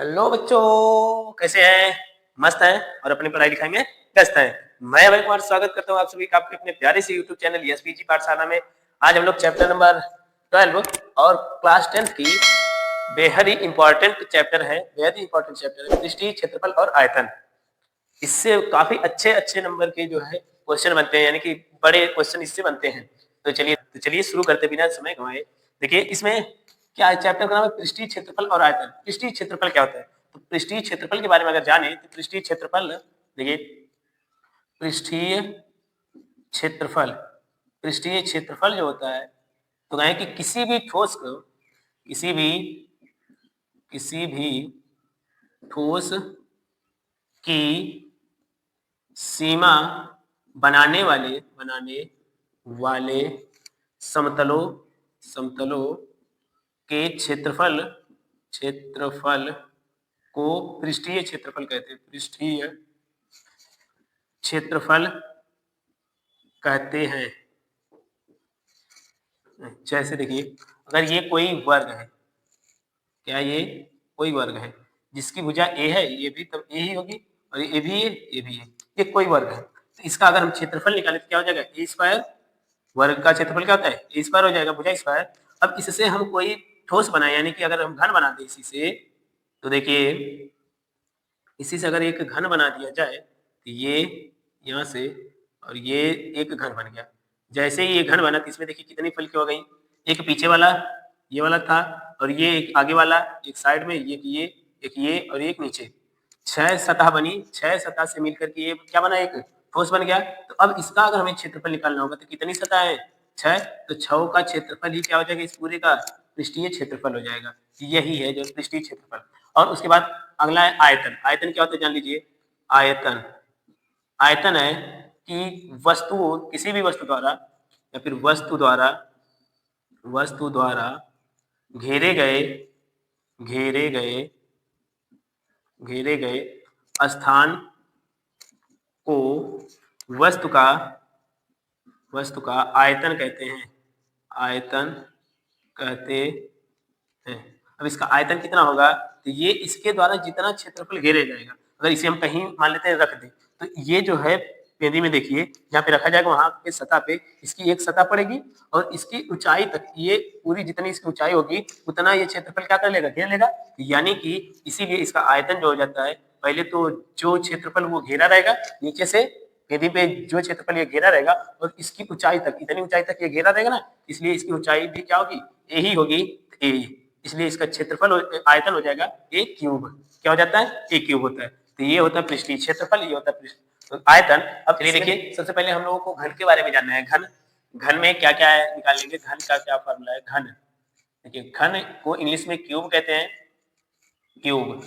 Hello बच्चों, कैसे हैं? मस्त हैं और अपनी पढ़ाई लिखाई में व्यस्त हैं। मैं अभय कुमार स्वागत करता हूँ आप सभी का आपके अपने प्यारे से यूट्यूब चैनल एसपीजी पाठशाला में। आज हम लोग चैप्टर नंबर 12 और क्लास 10th की बेहद ही इंपॉर्टेंट चैप्टर है, पृष्ठीय क्षेत्रफल और आयतन। इससे काफी अच्छे अच्छे नंबर के जो है क्वेश्चन बनते हैं, यानी कि बड़े क्वेश्चन इससे बनते हैं। तो चलिए शुरू करते बिना समय गंवाए। देखिए इसमें क्या है, चैप्टर का नाम है पृष्ठीय क्षेत्रफल और आयतन। पृष्ठीय क्षेत्रफल क्या होता है? तो पृष्ठीय क्षेत्रफल के बारे में अगर जाने तो पृष्ठीय क्षेत्रफल, देखिए पृष्ठीय क्षेत्रफल, पृष्ठीय क्षेत्रफल जो होता है तो कहें कि किसी भी ठोस को, किसी भी ठोस की सीमा बनाने वाले समतलों समतलों के क्षेत्रफल को पृष्ठीय क्षेत्रफल कहते हैं। पृष्ठीय क्षेत्रफल कहते हैं। जैसे देखिए, अगर ये कोई वर्ग है, क्या ये कोई वर्ग है जिसकी भुजा ए है, ये भी तब ए ही होगी, और ये भी है, ये भी है, ये कोई वर्ग है। तो इसका अगर हम क्षेत्रफल निकालें तो क्या हो जाएगा? ए स्क्वायर। वर्ग का क्षेत्रफल क्या होता है? ए स्क्वायर हो जाएगा, भुजा स्क्वायर। अब इससे हम कोई ठोस बनाए, यानी कि अगर हम घन बना दें इसी से, तो देखिए इसी से अगर एक घन बना दिया जाए तो ये यहाँ से और ये एक घन बन गया। जैसे ही ये घन बना तो इसमें देखिए कितनी फलकी हो गई, एक पीछे वाला ये वाला था, और ये एक आगे वाला, एक साइड में एक ये और एक नीचे, 6 सतह बनी। 6 सतह से मिलकर के ये क्या बना? एक ठोस बन गया। तो अब इसका अगर हमें क्षेत्रफल निकालना होगा तो कितनी सतह है? 6। तो 6 का क्षेत्रफल ही क्या हो जाएगा? इस पूरे का पृष्ठीय क्षेत्रफल हो जाएगा। यही है जो पृष्ठीय क्षेत्रफल। और उसके बाद अगला है आयतन। आयतन क्या होता है जान लीजिए। आयतन आयतन है कि वस्तु, किसी भी वस्तु द्वारा या फिर वस्तु द्वारा घेरे गए घेरे गए घेरे गए स्थान को वस्तु का आयतन कहते हैं। आयतन कहते हैं। अब इसका आयतन कितना होगा? तो ये इसके द्वारा जितना क्षेत्रफल घेरे जाएगा, अगर इसे हम कहीं मान लेते हैं रख दें, तो ये जो है पेंदी में देखिए जहाँ पे रखा जाएगा वहां पे सतह पे इसकी एक सतह पड़ेगी, और इसकी ऊंचाई तक, ये पूरी जितनी इसकी ऊंचाई होगी उतना ये क्षेत्रफल क्या कर लेगा? घेर लेगा। यानी कि इसीलिए इसका आयतन जो हो जाता है, पहले तो जो क्षेत्रफल वो घेरा रहेगा नीचे से, यदि पे जो क्षेत्रफल ये घेरा रहेगा और इसकी ऊंचाई तक, इतनी ऊंचाई तक ये घेरा रहेगा ना, इसलिए इसकी ऊंचाई भी क्या होगी? ए ही होगी। ए, इसलिए इसका क्षेत्रफल आयतन हो जाएगा ए क्यूब। क्या हो जाता है? ए क्यूब होता है। तो ये होता है पृष्ठीय क्षेत्रफल, ये होता है तो आयतन। अब चलिए देखिए, सबसे पहले हम लोगों को घन के बारे में जानना है। घन में क्या क्या है निकालेंगे। घन का क्या फॉर्मूला है? घन, देखिए घन को इंग्लिश में क्यूब कहते हैं। क्यूब।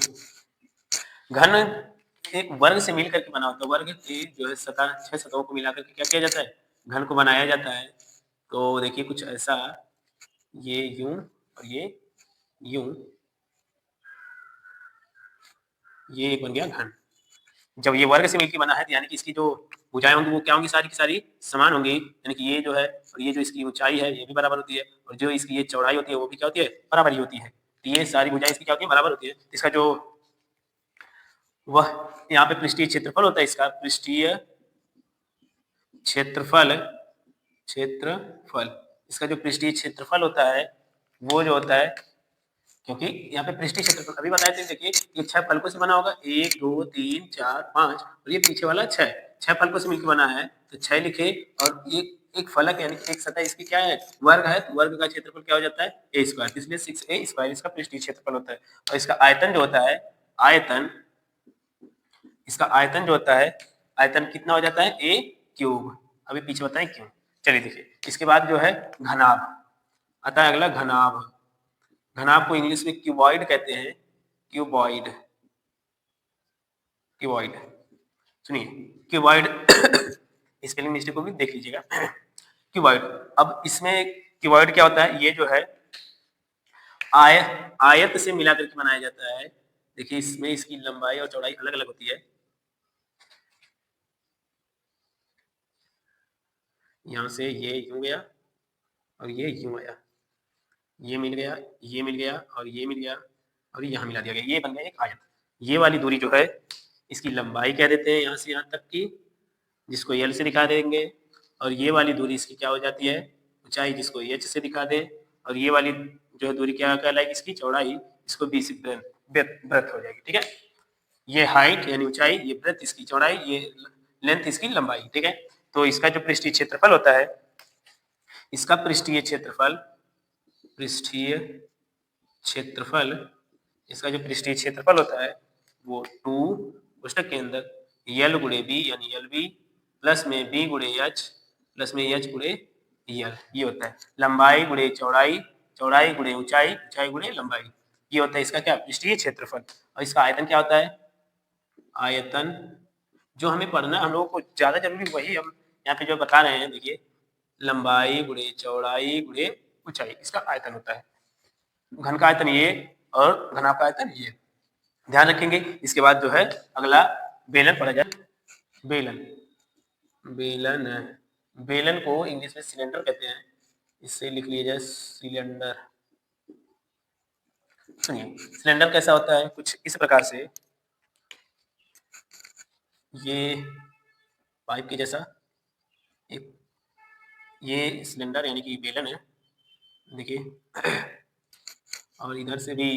घन एक वर्ग से मिलकर के बना होता है। वर्ग की जो है सतह, 6 सतहों को मिलाकर के क्या किया जाता है? घन को बनाया जाता है। तो देखिए कुछ ऐसा, ये यूं और ये यूं, ये एक बन गया घन। जब ये वर्ग से मिलकर बना है तो यानी कि इसकी जो भुजाएं होंगी वो क्या होंगी? सारी की सारी समान होंगी। यानी कि ये जो है और ये जो इसकी ऊंचाई है ये भी बराबर होती है, और जो इसकी ये चौड़ाई होती है वो भी क्या होती है? बराबर ही होती है। तो ये सारी भुजाएं इसकी क्या होती है? बराबर होती है। इसका जो वह यहाँ पे पृष्ठीय क्षेत्रफल होता है, इसका पृष्ठीय क्षेत्रफल क्षेत्रफल इसका जो पृष्ठीय क्षेत्रफल होता है वो जो होता है, क्योंकि यहाँ पे पृष्ठीय क्षेत्रफल अभी बताए थे, देखिए ये 6 फलकों से बना होगा, 1 2 3 4 5, और ये पीछे वाला 6 फलकों से मिलकर बना है। तो 6 लिखे, और एक फलक यानी एक सतह इसकी क्या है? वर्ग है। तो वर्ग का क्षेत्रफल क्या हो जाता है? ए स्क्वायर। इसलिए 6a स्क्वायर इसका पृष्ठीय क्षेत्रफल होता है। और इसका आयतन जो होता है, आयतन इसका आयतन जो होता है, आयतन कितना हो जाता है? ए क्यूब। अभी पीछे बताएं क्यों। चलिए देखिए, इसके बाद जो है घनाभ आता है। अगला घनाभ। घनाभ को इंग्लिश में क्यूबॉइड कहते हैं। क्यूबॉइड क्यूबॉइड सुनिए, क्यूबॉइड स्पेलिंग मिस्टेक को भी देख लीजिएगा। क्यूबॉइड। अब इसमें क्यूबॉइड क्या होता है? ये जो है आयत से मिलाकर के बनाया जाता है। देखिए इसमें इसकी लंबाई और चौड़ाई अलग अलग होती है। यहाँ से ये यूं गया और ये यूं आया, ये मिल गया, ये मिल गया और ये मिल गया, और यहाँ मिला दिया गया, ये बन गया एक आयत। ये वाली दूरी जो है इसकी लंबाई कह देते हैं यहाँ से यहाँ तक की, जिसको एल से दिखा देंगे, और ये वाली दूरी इसकी क्या हो जाती है, ऊंचाई, जिसको एच से दिखा दे, और ये वाली जो है दूरी क्या कहलाएगी, इसकी चौड़ाई, इसको बी से ब्रेथ हो जाएगी। ठीक है, ये हाइट यानी ऊंचाई, ये ब्रेथ इसकी चौड़ाई, ये लेंथ इसकी लंबाई। ठीक है, तो इसका जो पृष्ठीय क्षेत्रफल होता है, इसका पृष्ठीय क्षेत्रफल इसका जो पृष्ठीय क्षेत्रफल होता है वो 2 कोष्ठक के अंदर यल गुणे बी यानी यल बी प्लस में बी गुणे एच प्लस में एच गुणे यल, ये होता है लंबाई गुणे चौड़ाई, चौड़ाई गुणे ऊंचाई, ऊंचाई गुणे लंबाई, ये होता है इसका क्या, पृष्ठीय क्षेत्रफल। और इसका आयतन क्या होता है, आयतन जो हमें पढ़ना हम लोगों को ज्यादा जरूरी वही हम यहाँ पे जो बता रहे हैं, देखिए लंबाई गुणे चौड़ाई गुणे ऊंचाई, इसका आयतन होता है। घन का आयतन ये और घनाभ का आयतन ये, ध्यान रखेंगे। इसके बाद जो है अगला बेलन पढ़ा जाए। बेलन, बेलन बेलन को इंग्लिश में सिलेंडर कहते हैं, इससे लिख लिया जाए सिलेंडर। सुनिए सिलेंडर कैसा होता है, कुछ इस प्रकार से, ये पाइप के जैसा एक ये सिलेंडर यानी कि बेलन है, देखिए और इधर से भी,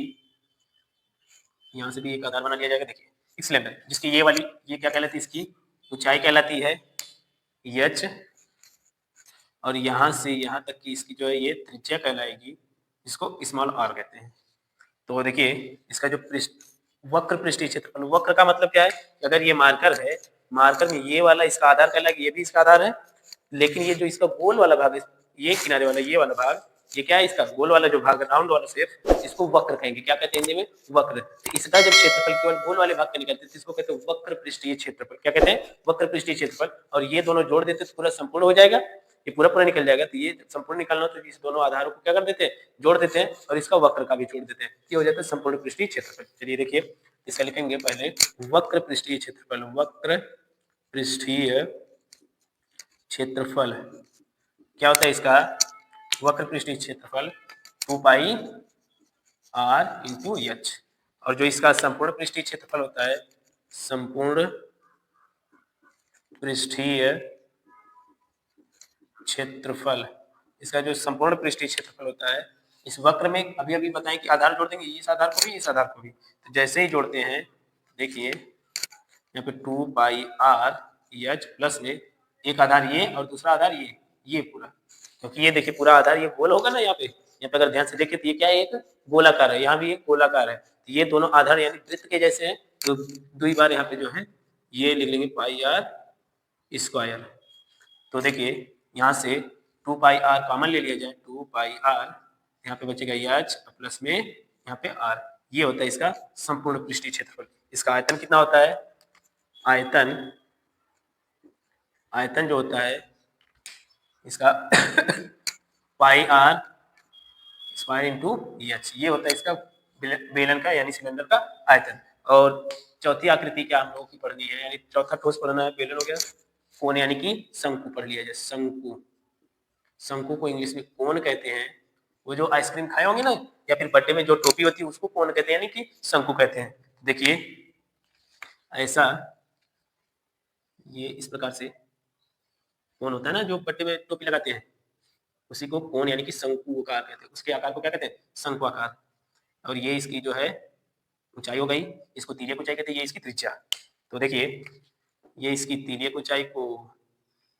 यहाँ से भी एक आधार बना लिया जाएगा। देखिए एक सिलेंडर जिसकी ये वाली, ये क्या कहलाती है, इसकी ऊंचाई कहलाती है एच, और यहाँ से यहाँ तक की इसकी जो है ये त्रिज्या कहलाएगी, इसको स्मॉल आर कहते हैं। तो देखिए इसका जो वक्र पृष्ठीय क्षेत्रफल, वक्र का मतलब क्या है, अगर ये मार्कर है, मार्कर में ये वाला इसका आधार कहलाएगा, ये भी इसका आधार है, लेकिन ये जो इसका गोल वाला भाग है, ये किनारे वाला ये वाला भाग, ये क्या है, इसका गोल वाला जो भाग, राउंड वाला शेप, इसको वक्र कहेंगे। क्या कहते हैं हिंदी में, वक्र। तो इसका जब क्षेत्रफल केवल गोल वाले भाग का निकलते हैं तो इसको कहते हैं वक्र पृष्ठीय क्षेत्रफल। क्या कहते हैं, वक्र पृष्ठीय क्षेत्रफल। और ये दोनों जोड़ देते तो पूरा संपूर्ण हो जाएगा, ये पूरा पूरा निकल जाएगा। तो ये संपूर्ण निकालना हो तो इस दोनों आधारों को क्या कर देते हैं, जोड़ देते हैं, और इसका वक्र का भी जोड़ देते हैं, ये हो जाता है संपूर्ण पृष्ठीय क्षेत्रफल। चलिए देखिए इसका लिखेंगे पहले वक्र पृष्ठीय क्षेत्रफल। वक्र पृष्ठीय क्षेत्रफल क्या होता है, इसका वक्र पृष्ठीय क्षेत्रफल 2 पाई r इंटू एच, और जो इसका संपूर्ण पृष्ठीय क्षेत्रफल होता है, संपूर्ण पृष्ठीय क्षेत्रफल, इसका जो संपूर्ण पृष्ठीय क्षेत्रफल होता है, इस वक्र में अभी अभी बताएं कि आधार जोड़ देंगे, इस आधार को भी इस आधार को भी, तो जैसे ही जोड़ते हैं देखिए यहाँ पे 2 पाई r एच प्लस में एक आधार ये और दूसरा आधार ये पूरा, क्योंकि ये देखिए पूरा आधार ये गोल होगा ना, यहाँ पे अगर ध्यान से देखें तो ये क्या है, एक गोलाकार है, यहाँ भी एक गोलाकार है, तो ये दोनों आधार यानी वृत्त के जैसे हैं, तो 2 बार यहाँ पे जो है ये लिख लेंगे पाई r स्क्वायर। तो देखिए यहाँ से 2 पाई r कॉमन ले लिया जाए, 2 पाई r, यहाँ पे बचेगा एच प्लस में यहाँ पे r, ये होता है इसका संपूर्ण पृष्ठीय क्षेत्रफल। इसका आयतन कितना होता है, आयतन जो होता है इसका पाई r स्क्वायर इंटू एच, ये होता है इसका बेलन का यानी सिलेंडर का आयतन। और चौथी आकृति क्या हम लोगों की पढ़नी है, यानी चौथा ठोस पढ़ना है, बेलन हो गया, कोण यानी कि शंकु पढ़ लिया जाए। शंकु, शंकु को इंग्लिश में कोण कहते हैं। वो जो आइसक्रीम खाए होंगे ना, या फिर बर्थडे में जो टोपी होती है उसको कोण कहते हैं, यानी कि शंकु कहते हैं। देखिए ऐसा, ये इस प्रकार से कोण होता है ना, जो बर्थडे में टोपी लगाते हैं, उसी को कोण यानी कि शंकु आकार कहते हैं। उसके आकार को क्या कहते हैं, शंकु आकार। और ये इसकी जो है ऊंचाई हो गई, इसको तिर्यक ऊंचाई कहते हैं, ये इसकी त्रिज्या। तो देखिए ये इसकी तिर्यक ऊंचाई को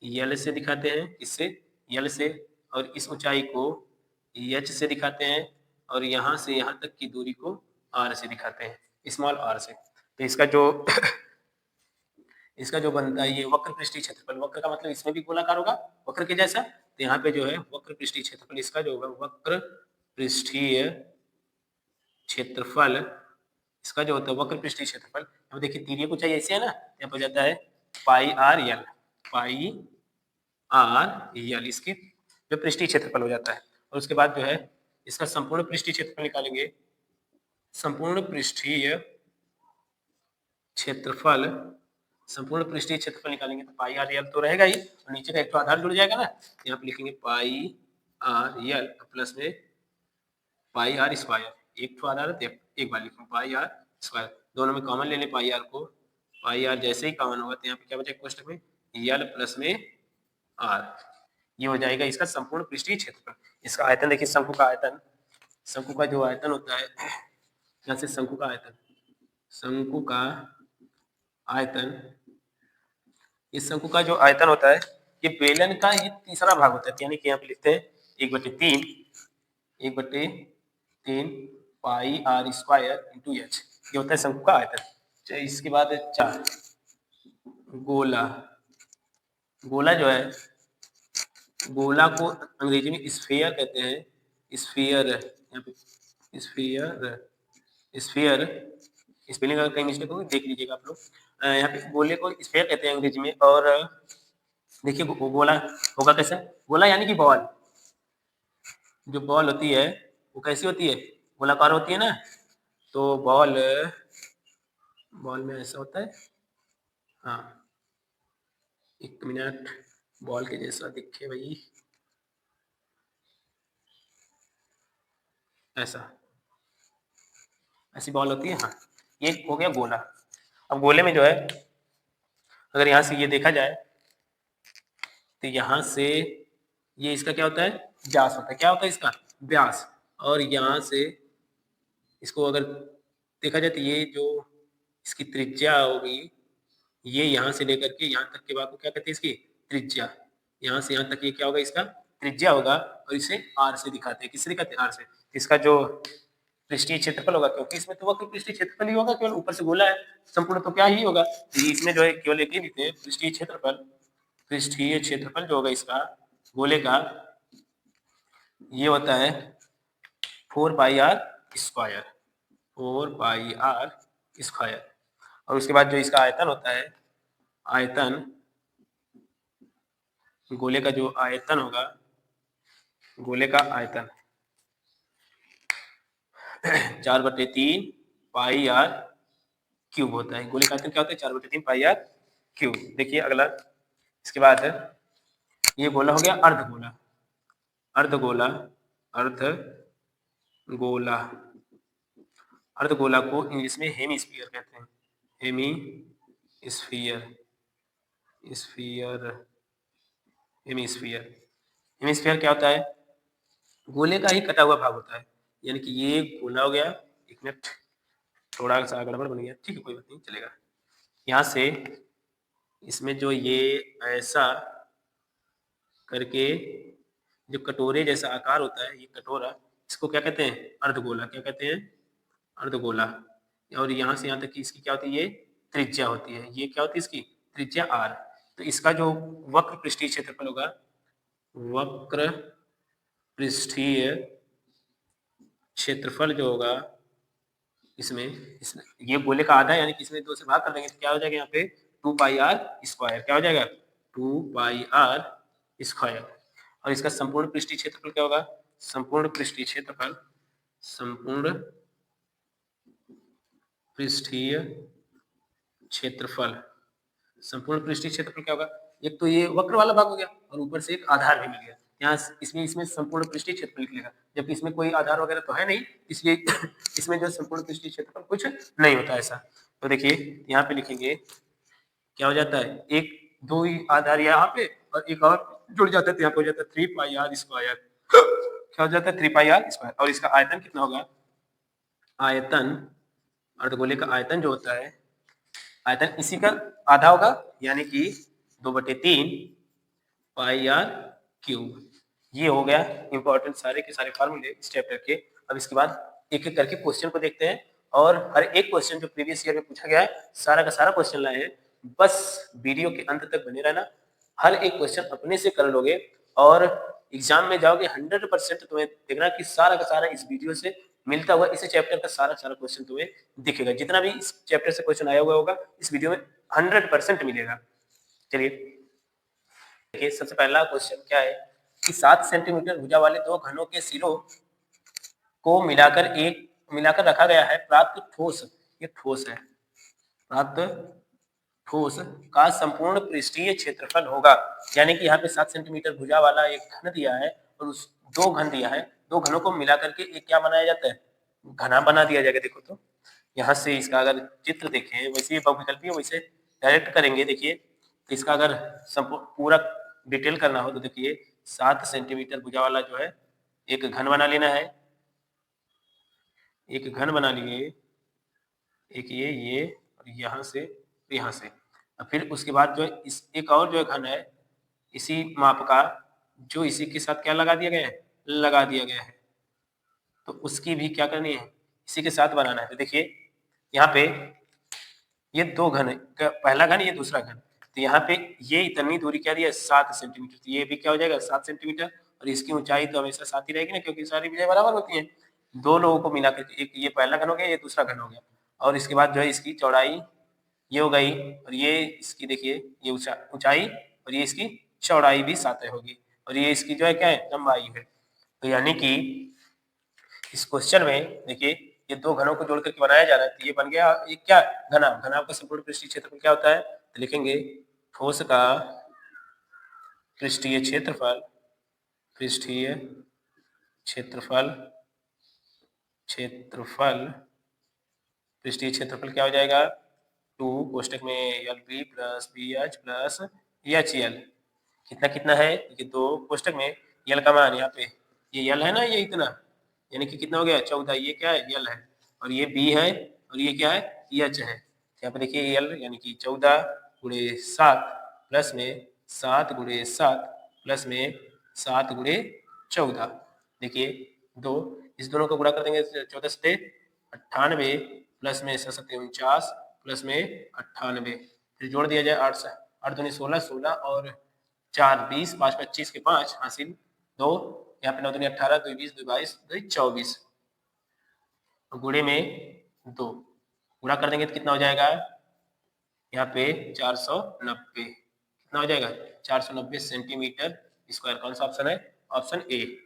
यल से दिखाते हैं, इससे यल से, और इस ऊंचाई को एच से दिखाते हैं, और यहाँ से यहाँ तक की दूरी को आर से दिखाते हैं, स्मॉल आर से। तो इसका जो इसका जो बनता है ये वक्र पृष्ठीय क्षेत्रफल, वक्र का मतलब इसमें भी गोलाकार होगा वक्र के जैसा, तो यहाँ पे जो है वक्र पृष्ठीय क्षेत्रफल, इसका जो होगा वक्र पृष्ठीय क्षेत्रफल, इसका जो होता है वक्र पृष्ठीय क्षेत्रफल, अब देखिए तिर्यक ऊंचाई ऐसे है ना, यहाँ पर जाता है pi are L, pi are यल, इसकी जो पृष्ठीय क्षेत्रफल हो जाता है। और उसके बाद जो है इसका संपूर्ण पृष्ठीय क्षेत्रफल निकालेंगे, संपूर्ण पृष्ठीय क्षेत्रफल, संपूर्ण पृष्ठीय क्षेत्रफल निकालेंगे तो पाई आर यल तो रहेगा ही, और नीचे का एक तो आधार जुड़ जाएगा ना, यहाँ पे लिखेंगे पाई आर यल प्लस में पाई आर स्क्वायर, एक तो आधार है तो एक बार लिखूँ पाई आर स्क्वायर, दोनों में कॉमन ले लें पाई आर को, पाई आर जैसे ही कॉमन होगा तो यहाँ पे क्या बचेगा कोष्टक में एल प्लस में आर, ये हो जाएगा इसका संपूर्ण पृष्ठीय क्षेत्रफल। इसका आयतन देखिए, शंकु का आयतन, शंकु का जो आयतन होता है, यहाँ से शंकु का आयतन, शंकु का आयतन, इस शंकु का जो आयतन होता है ये बेलन का ये तीसरा भाग होता है, यानी कि यहाँ पे लिखते हैं 1/3 pi r square into H, ये होता है शंकु का आयतन। इसके बाद 4 गोला, गोला जो है, गोला को अंग्रेजी में स्फीयर कहते हैं, स्फीयर, यहाँ पे स्फीयर, स्फीयर स्पेलिंग अगर कहीं मिस्टेक होगी देख लीजिएगा आप लोग, यहाँ पे गोले को स्फीयर कहते हैं अंग्रेजी में। और देखिए गोला होगा कैसे, गोला यानी कि बॉल, जो बॉल होती है वो कैसी होती है, गोलाकार होती है ना, तो बॉल, बॉल में ऐसा होता है, हाँ एक मिनट, बॉल के जैसा दिखे भाई, ऐसा, ऐसी बॉल होती है, हाँ ये हो गया गोला। अब गोले में जो है अगर यहाँ से ये देखा जाए तो यहाँ से ये इसका क्या होता है, व्यास होता है, क्या होता है इसका व्यास, और यहाँ से इसको अगर देखा जाए तो ये जो इसकी त्रिज्या होगी, ये यहाँ से लेकर के यहाँ तक के भाग को क्या कहते हैं इसकी त्रिज्या, यहाँ से यहाँ तक ये क्या होगा इसका त्रिज्या होगा, और इसे आर से दिखाते हैं, किससे दिखाते हैं आर से। इसका जो पृष्ठीय क्षेत्रफल होगा, क्योंकि इसमें तो वक्र पृष्ठीय क्षेत्रफल ही होगा, केवल ऊपर से गोला है, संपूर्ण तो क्या ही होगा, इसमें जो है केवल एक ही लिखते हैं पृष्ठीय क्षेत्रफल, पृष्ठीय क्षेत्रफल जो होगा इसका गोले का ये होता है 4 pi r square, 4 pi r square. और उसके बाद जो इसका आयतन होता है, आयतन, गोले का जो आयतन होगा, गोले का आयतन 4/3 पाई आर क्यूब होता है, गोले का आयतन क्या होता है 4/3 पाई आर क्यूब। देखिए अगला, इसके बाद ये गोला हो गया अर्धगोला, अर्धगोला, अर्धगोला, अर्धगोला को इंग्लिश में हेमीस्फीयर कहते हैं, हेमीस्फीयर, स्फीयर, हेमीस्फीयर। हेमीस्फीयर क्या होता है, गोले का ही कटा हुआ भाग होता है, यानी कि ये गोला हो गया, एक मिनट थोड़ा सा गड़बड़ बन गया, ठीक है कोई बात नहीं चलेगा। यहाँ से इसमें जो ये ऐसा करके जो कटोरे जैसा आकार होता है, ये कटोरा, इसको क्या कहते हैं अर्धगोला, क्या कहते हैं अर्धगोला। और यहाँ से यहाँ तक की इसकी क्या होती है, ये त्रिज्या होती है, ये क्या होती है इसकी त्रिज्या आर। तो इसका जो वक्र पृष्ठीय क्षेत्रफल होगा, वक्र पृष्ठीय क्षेत्रफल जो होगा इसमें ये गोले का आधा, यानी कि इसमें 2 से भाग कर देंगे तो क्या हो जाएगा यहाँ पे 2 पाई आर स्क्वायर, क्या हो जाएगा 2 पाई आर स्क्वायर। और इसका संपूर्ण पृष्ठीय क्षेत्रफल क्या होगा, संपूर्ण पृष्ठीय क्षेत्रफल, संपूर्ण पृष्ठीय क्षेत्रफल, संपूर्ण पृष्ठीय क्षेत्रफल क्या होगा, एक तो ये वक्र वाला भाग हो गया और ऊपर से एक आधार भी मिल गया, यहाँ इसमें संपूर्ण पृष्ठीय क्षेत्रफल लिखेगा, जबकि इसमें कोई आधार वगैरह तो है नहीं, इसलिए इसमें जो संपूर्ण पृष्ठीय क्षेत्रफल कुछ नहीं होता ऐसा। तो देखिए यहाँ पे लिखेंगे क्या हो जाता है, एक दो ही आधार यहाँ पे और एक और जुड़ जाता है, तो यहाँ पे हो जाता है 3 पाई आर स्क्वायर, क्या हो जाता है 3 पाई आर स्क्वायर। और इसका आयतन कितना होगा, आयतन, अर्धगोले का आयतन जो होता है, आयतन इसी का आधा होगा, यानी कि 2/3 पाई आर क्यूब। ये हो गया इंपॉर्टेंट सारे के सारे फार्मूले इस चैप्टर के। अब इसके बाद एक एक करके क्वेश्चन को देखते हैं, और हर एक क्वेश्चन जो प्रीवियस ईयर में पूछा गया है सारा का सारा क्वेश्चन लाए हैं, बस वीडियो के अंत तक बने रहना, हर एक क्वेश्चन अपने से कर लोगे और एग्जाम में जाओगे 100% तुम्हें देखना कि सारा का सारा इस वीडियो से मिलता हुआ इस चैप्टर का सारा सारा क्वेश्चन तुम्हें दिखेगा, जितना भी इस चैप्टर से क्वेश्चन आया हुआ होगा इस वीडियो में 100% मिलेगा। चलिए देखिए सबसे पहला क्वेश्चन क्या है कि 7 सेंटीमीटर भुजा वाले दो घनों के सिरों को मिलाकर रखा गया है, प्राप्त ठोस, ये ठोस है, प्राप्त ठोस का संपूर्ण पृष्ठीय क्षेत्रफल होगा, यानी कि यहाँ पे 7 सेंटीमीटर भुजा वाला एक घन दिया है और उस 2 घन दिया है, 2 घनों को मिला करके एक क्या बनाया जाता है, घना बना दिया जाएगा। देखो तो यहाँ से इसका अगर चित्र देखें, वैसे बहुविकल्पी वैसे डायरेक्ट करेंगे। देखिए तो इसका अगर पूरा डिटेल करना हो तो देखिए 7 सेंटीमीटर भुजा वाला जो है एक घन बना लेना है, एक घन बना लिए, एक ये और यहाँ से और फिर उसके बाद जो है इस एक और जो है घन है इसी माप का, जो इसी के साथ क्या लगा दिया गया है, लगा दिया गया है, तो उसकी भी क्या करनी है, इसी के साथ बनाना है। तो देखिए यहाँ पे ये दो घन है, पहला घन ये दूसरा घन, तो यहाँ पे ये इतनी दूरी क्या दिया है 7 सेंटीमीटर, तो ये भी क्या हो जाएगा 7 सेंटीमीटर और इसकी ऊंचाई तो हमेशा 7 ही रहेगी ना, क्योंकि सारी भुजाएं बराबर होती हैं। दो लोगों को मिला करके एक ये पहला घन हो गया, ये दूसरा घन हो गया, और इसके बाद जो है इसकी चौड़ाई ये हो गई और ये इसकी देखिए ये ऊंचाई और ये इसकी चौड़ाई भी 7 होगी और ये इसकी जो है क्या है लंबाई है। तो यानी कि इस क्वेश्चन में देखिए ये दो घनों को जोड़ करके बनाया जा रहा है, तो ये बन गया एक क्या घनाभ। घनाभ का संपूर्ण पृष्ठीय क्षेत्रफल क्या होता है, तो लिखेंगे ठोस का पृष्ठीय क्षेत्रफल, पृष्ठीय क्षेत्रफल पृष्ठीय क्षेत्रफल क्या हो जाएगा 2 कोष्टक में L B plus B H plus H L, कितना कितना है, ये 2 कोष्टक में एल का मान यहाँ पे ये एल है ना, ये इतना यानी कि कितना हो गया 14, ये क्या है एल है और ये बी है और ये क्या है एच है। यहाँ पे देखिए एल यानी कि 14 गुणे 7 प्लस में 7 गुणे 7 प्लस में 7 गुणे 14, देखिए 2 इस दोनों को गुणा कर देंगे 14 से 98 प्लस में 49 प्लस में 98, फिर जोड़ दिया जाए 8 8 दूनी 16 16 और 4 20 5 25 के 5 हासिल 2, यहाँ पे 9 दूनी 18 2 20 2 22 2 24 गुणे में 2 गुणा कर देंगे तो कितना हो जाएगा यहाँ पे 490, कितना हो जाएगा 490 सेंटीमीटर स्क्वायर। कौन सा ऑप्शन है, ऑप्शन ए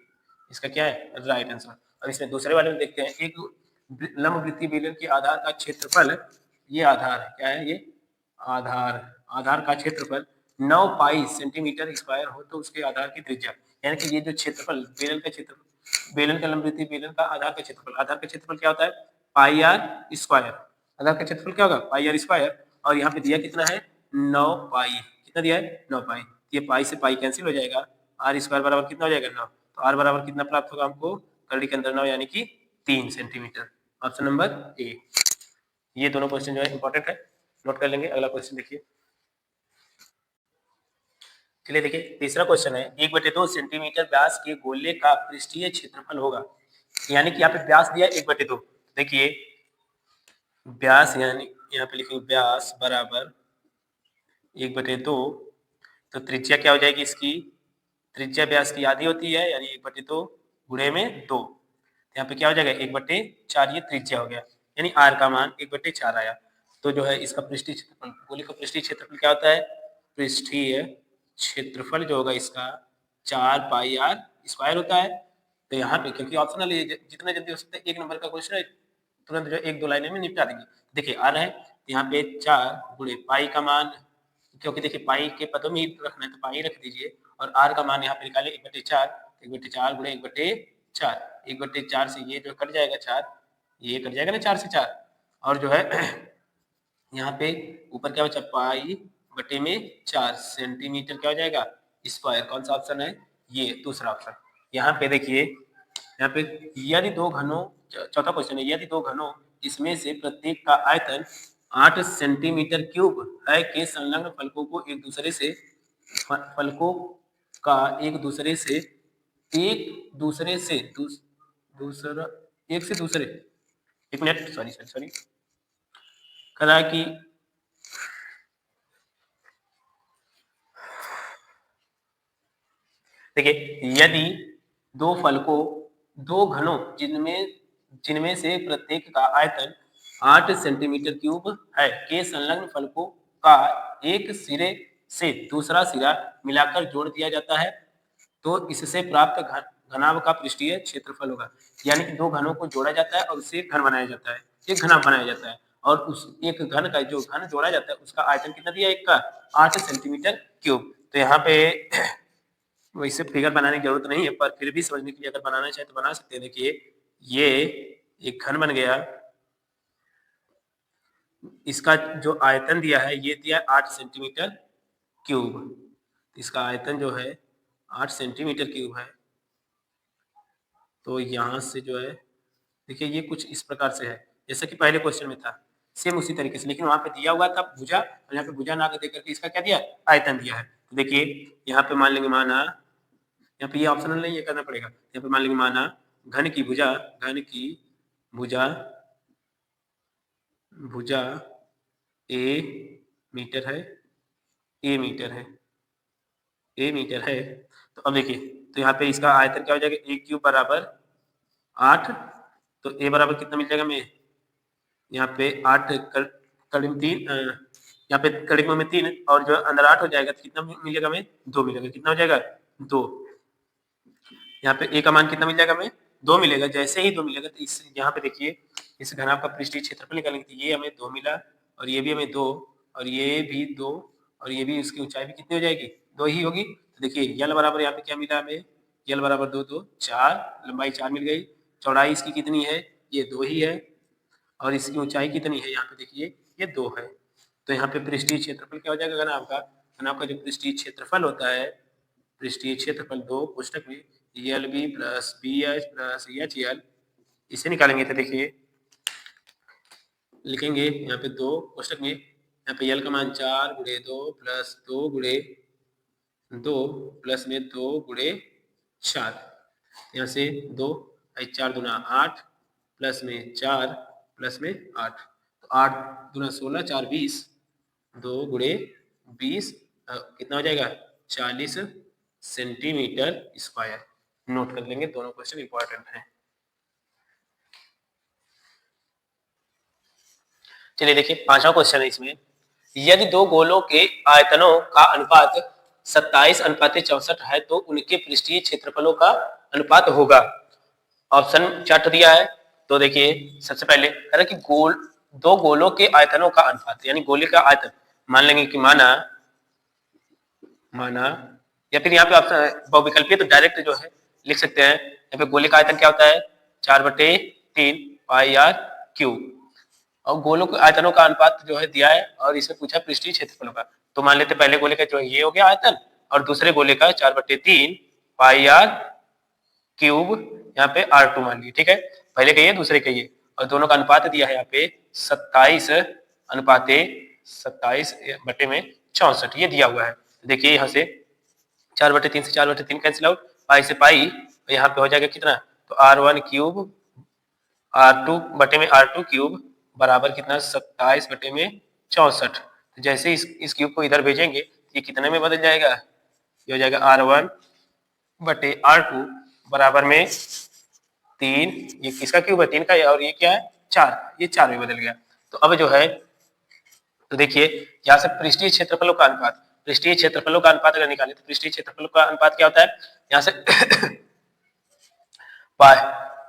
इसका क्या है राइट आंसर। अब इसमें दूसरे वाले में देखते हैं, एक लंबवृत्तीय बेलन के आधार का क्षेत्रफल, ये आधार क्या है, ये आधार का क्षेत्रफल 9 पाई सेंटीमीटर स्क्वायर हो तो उसके आधार की त्रिज्या, यानी कि ये जो क्षेत्रफल बेलन का क्षेत्रफल, बेलन का लंबवृत्तीय बेलन का आधार का क्षेत्रफल क्या होता है पाई आर स्क्वायर, आधार का क्षेत्रफल क्या होगा पाई आर स्क्वायर, और यहाँ पे दिया कितना है 9 पाई, कितना दिया है 9 पाई, ये पाई से पाई कैंसिल हो जाएगा, आर स्क्वायर बराबर कितना हो जाएगा 9, तो आर बराबर कितना प्राप्त होगा हमको करड़ी के अंदर 9 यानी कि 3 सेंटीमीटर, ऑप्शन नंबर ए। ये दोनों क्वेश्चन जो है इंपॉर्टेंट है, नोट कर लेंगे। अगला क्वेश्चन देखिए, चलिए देखिए तीसरा क्वेश्चन है 1/2 सेंटीमीटर व्यास के गोले का पृष्ठीय क्षेत्रफल होगा, यानी कि यहाँ पे व्यास दिया 1/2, देखिए व्यास यानी यहाँ पे लिखेंगे व्यास बराबर 1/2, तो त्रिज्या क्या हो जाएगी इसकी, त्रिज्या व्यास की आधी होती है यानी 1/2 गुणे में 2, यहाँ पे क्या हो जाएगा 1/4 ये त्रिज्या हो गया, यानी आर का मान 1/4 आया। तो जो है इसका पृष्ठीय क्षेत्रफल, गोले का पृष्ठीय क्षेत्रफल क्या होता है, पृष्ठीय क्षेत्रफल जो होगा इसका 4 पाई आर स्क्वायर होता है। तो यहाँ पे क्योंकि ऑप्शनल है जितना जल्दी हो सकता है 1 नंबर का क्वेश्चन है तुरंत जो 1-2 लाइनें में निपटा देंगे। देखिए आर है यहाँ पे 4 गुणे पाई का मान, क्योंकि देखिए पाई के पदों में ही रखना है तो पाई रख दीजिए, और आर का मान यहाँ पे निकाले 1/4 गुणे 1/4, 1/4 से ये जो कट जाएगा 4, ये कट जाएगा ना 4 से 4, और जो है यहाँ पे ऊपर क्या बचा पाई बटे में 4 सेंटीमीटर क्या हो जाएगा स्क्वायर, कौन सा ऑप्शन है ये दूसरा ऑप्शन। यहाँ पे देखिए यहाँ पे यदि दो घनों, चौथा क्वेश्चन है, यदि दो घनों इसमें से प्रत्येक का आयतन 8 सेंटीमीटर क्यूब है के संलग्न फलकों को एक दूसरे से दूसरे एक मिनट सॉरी करा कि देखिए यदि दो घनों जिनमें से प्रत्येक का आयतन 8 सेंटीमीटर क्यूब है के संलग्न फलकों का एक सिरे से दूसरा सिरा मिलाकर जोड़ दिया जाता है तो इससे प्राप्त घनाभ का पृष्ठीय क्षेत्रफल होगा, यानी कि दो घनों को जोड़ा जाता है और उससे एक घन बनाया जाता है, एक घनाभ बनाया जाता है, और उस एक घन का जो घन जोड़ा जाता है उसका आयतन कितना दिया एक का 8 सेंटीमीटर क्यूब। तो यहाँ पे वैसे फिगर बनाने की जरूरत नहीं है, पर फिर भी समझने के लिए अगर बनाना चाहे तो बना सकते हैं। देखिए ये एक घन बन गया। इसका जो आयतन दिया है ये दिया 8 सेंटीमीटर क्यूब। इसका आयतन जो है 8 सेंटीमीटर क्यूब है। तो यहाँ से जो है देखिए ये कुछ इस प्रकार से है जैसा कि पहले क्वेश्चन में था, सेम उसी तरीके से, लेकिन वहां पे दिया हुआ था भुजा और यहाँ पे भुजा ना दे करके इसका क्या दिया, आयतन दिया है। तो देखिए यहाँ पे मान लेंगे माना, यहाँ पे ये ऑप्शनल नहीं, ये करना पड़ेगा। यहाँ पे मान लेंगे माना घन की भुजा, घन की भुजा भुजा ए मीटर है, ए मीटर है, ए मीटर है। तो अब देखिए तो यहाँ पे इसका आयतन क्या हो जाएगा, ए क्यूब बराबर 8। तो ए बराबर कितना मिल जाएगा हमें, यहाँ पे 8 करीब 3, यहाँ पे करीब में 3 और जो अंदर 8 हो जाएगा तो कितना मिलेगा हमें, 2 मिलेगा। कितना हो जाएगा, 2। यहाँ पे ए का मान कितना मिल जाएगा हमें, 2 मिलेगा। जैसे ही 2 मिलेगा तो इस यहाँ पे देखिए इस घनाभ का पृष्ठीय क्षेत्रफल निकालेंगे तो ये हमें 2 मिला और ये भी हमें 2 और ये भी 2 और ये भी, उसकी ऊंचाई भी कितनी हो जाएगी, 2 ही होगी। तो देखिए यल बराबर यहाँ पे क्या मिला हमें, यल बराबर 2 2 4, लंबाई 4 मिल गई। चौड़ाई इसकी कितनी है, ये 2 ही है और इसकी ऊंचाई कितनी है, यहाँ पे देखिए ये 2 है। तो यहाँ पे पृष्ठीय क्षेत्रफल क्या हो जाएगा घनाभ का, घनाभ का जो पृष्ठीय क्षेत्रफल होता है, पृष्ठीय क्षेत्रफल 2 कोष्टक में L B plus B H plus H L, इसे निकालेंगे तो देखिए लिखेंगे यहाँ पे 2 कोष्टक में, यहाँ पे यल का मान 4 गुणे 2 प्लस 2 गुणे 2 प्लस में 2 गुणे 4, यहाँ से 2 4 दूना 8 प्लस में 4 प्लस में 8, तो 8 दूना 16 4 20, 2 गुणे 20 कितना हो जाएगा 40 सेंटीमीटर स्क्वायर। नोट कर लेंगे, दोनों क्वेश्चन इंपॉर्टेंट हैं। चलिए देखिए पांचवा क्वेश्चन है इसमें, यदि दो गोलों के आयतनों का अनुपात 27:64 है तो उनके पृष्ठीय क्षेत्रफलों का अनुपात होगा। ऑप्शन चार्ट दिया है। तो देखिए सबसे पहले कह रहा कि गोल, दो गोलों के आयतनों का अनुपात, यानी गोले का आयतन मान लेंगे कि माना या फिर यहाँ पे ऑप्शन बहुविकल्पीय तो डायरेक्ट जो है लिख सकते हैं। यहाँ पे गोले का आयतन क्या होता है 4/3 पाई आर क्यूब, और गोलों के आयतनों का अनुपात जो है दिया है और इसमें पूछा पृष्ठीय क्षेत्रफलों का। तो मान लेते पहले गोले का जो ये हो गया आयतन और दूसरे गोले का 4/3 पाई आर क्यूब, यहाँ पे R2 मान लीजिए, ठीक है। पहले कहिए दूसरे कहिए, और दोनों का अनुपात दिया है यहाँ पे 27/64 ये दिया हुआ है। देखिए यहाँ से 4/3 से 4/3 कैंसिल आउट, पाई से पाई, और यहाँ पे हो जाएगा कितना, तो R1 क्यूब R2 क्यूब बराबर कितना 27/64। तो जैसे इस क्यूब को इधर भेजेंगे ये कितने में बदल जाएगा, ये हो जाएगा R1/R2 बराबर में 3, ये किसका क्यूब है 3 का, और ये क्या है 4, ये 4 में बदल गया। तो अब जो है तो देखिए यहाँ से पृष्ठीय क्षेत्रफलों का अनुपात, पृष्ठीय क्षेत्रफलों का अनुपात अगर निकाले तो पृष्ठीय क्षेत्रफलों का अनुपात क्या होता है, यहाँ से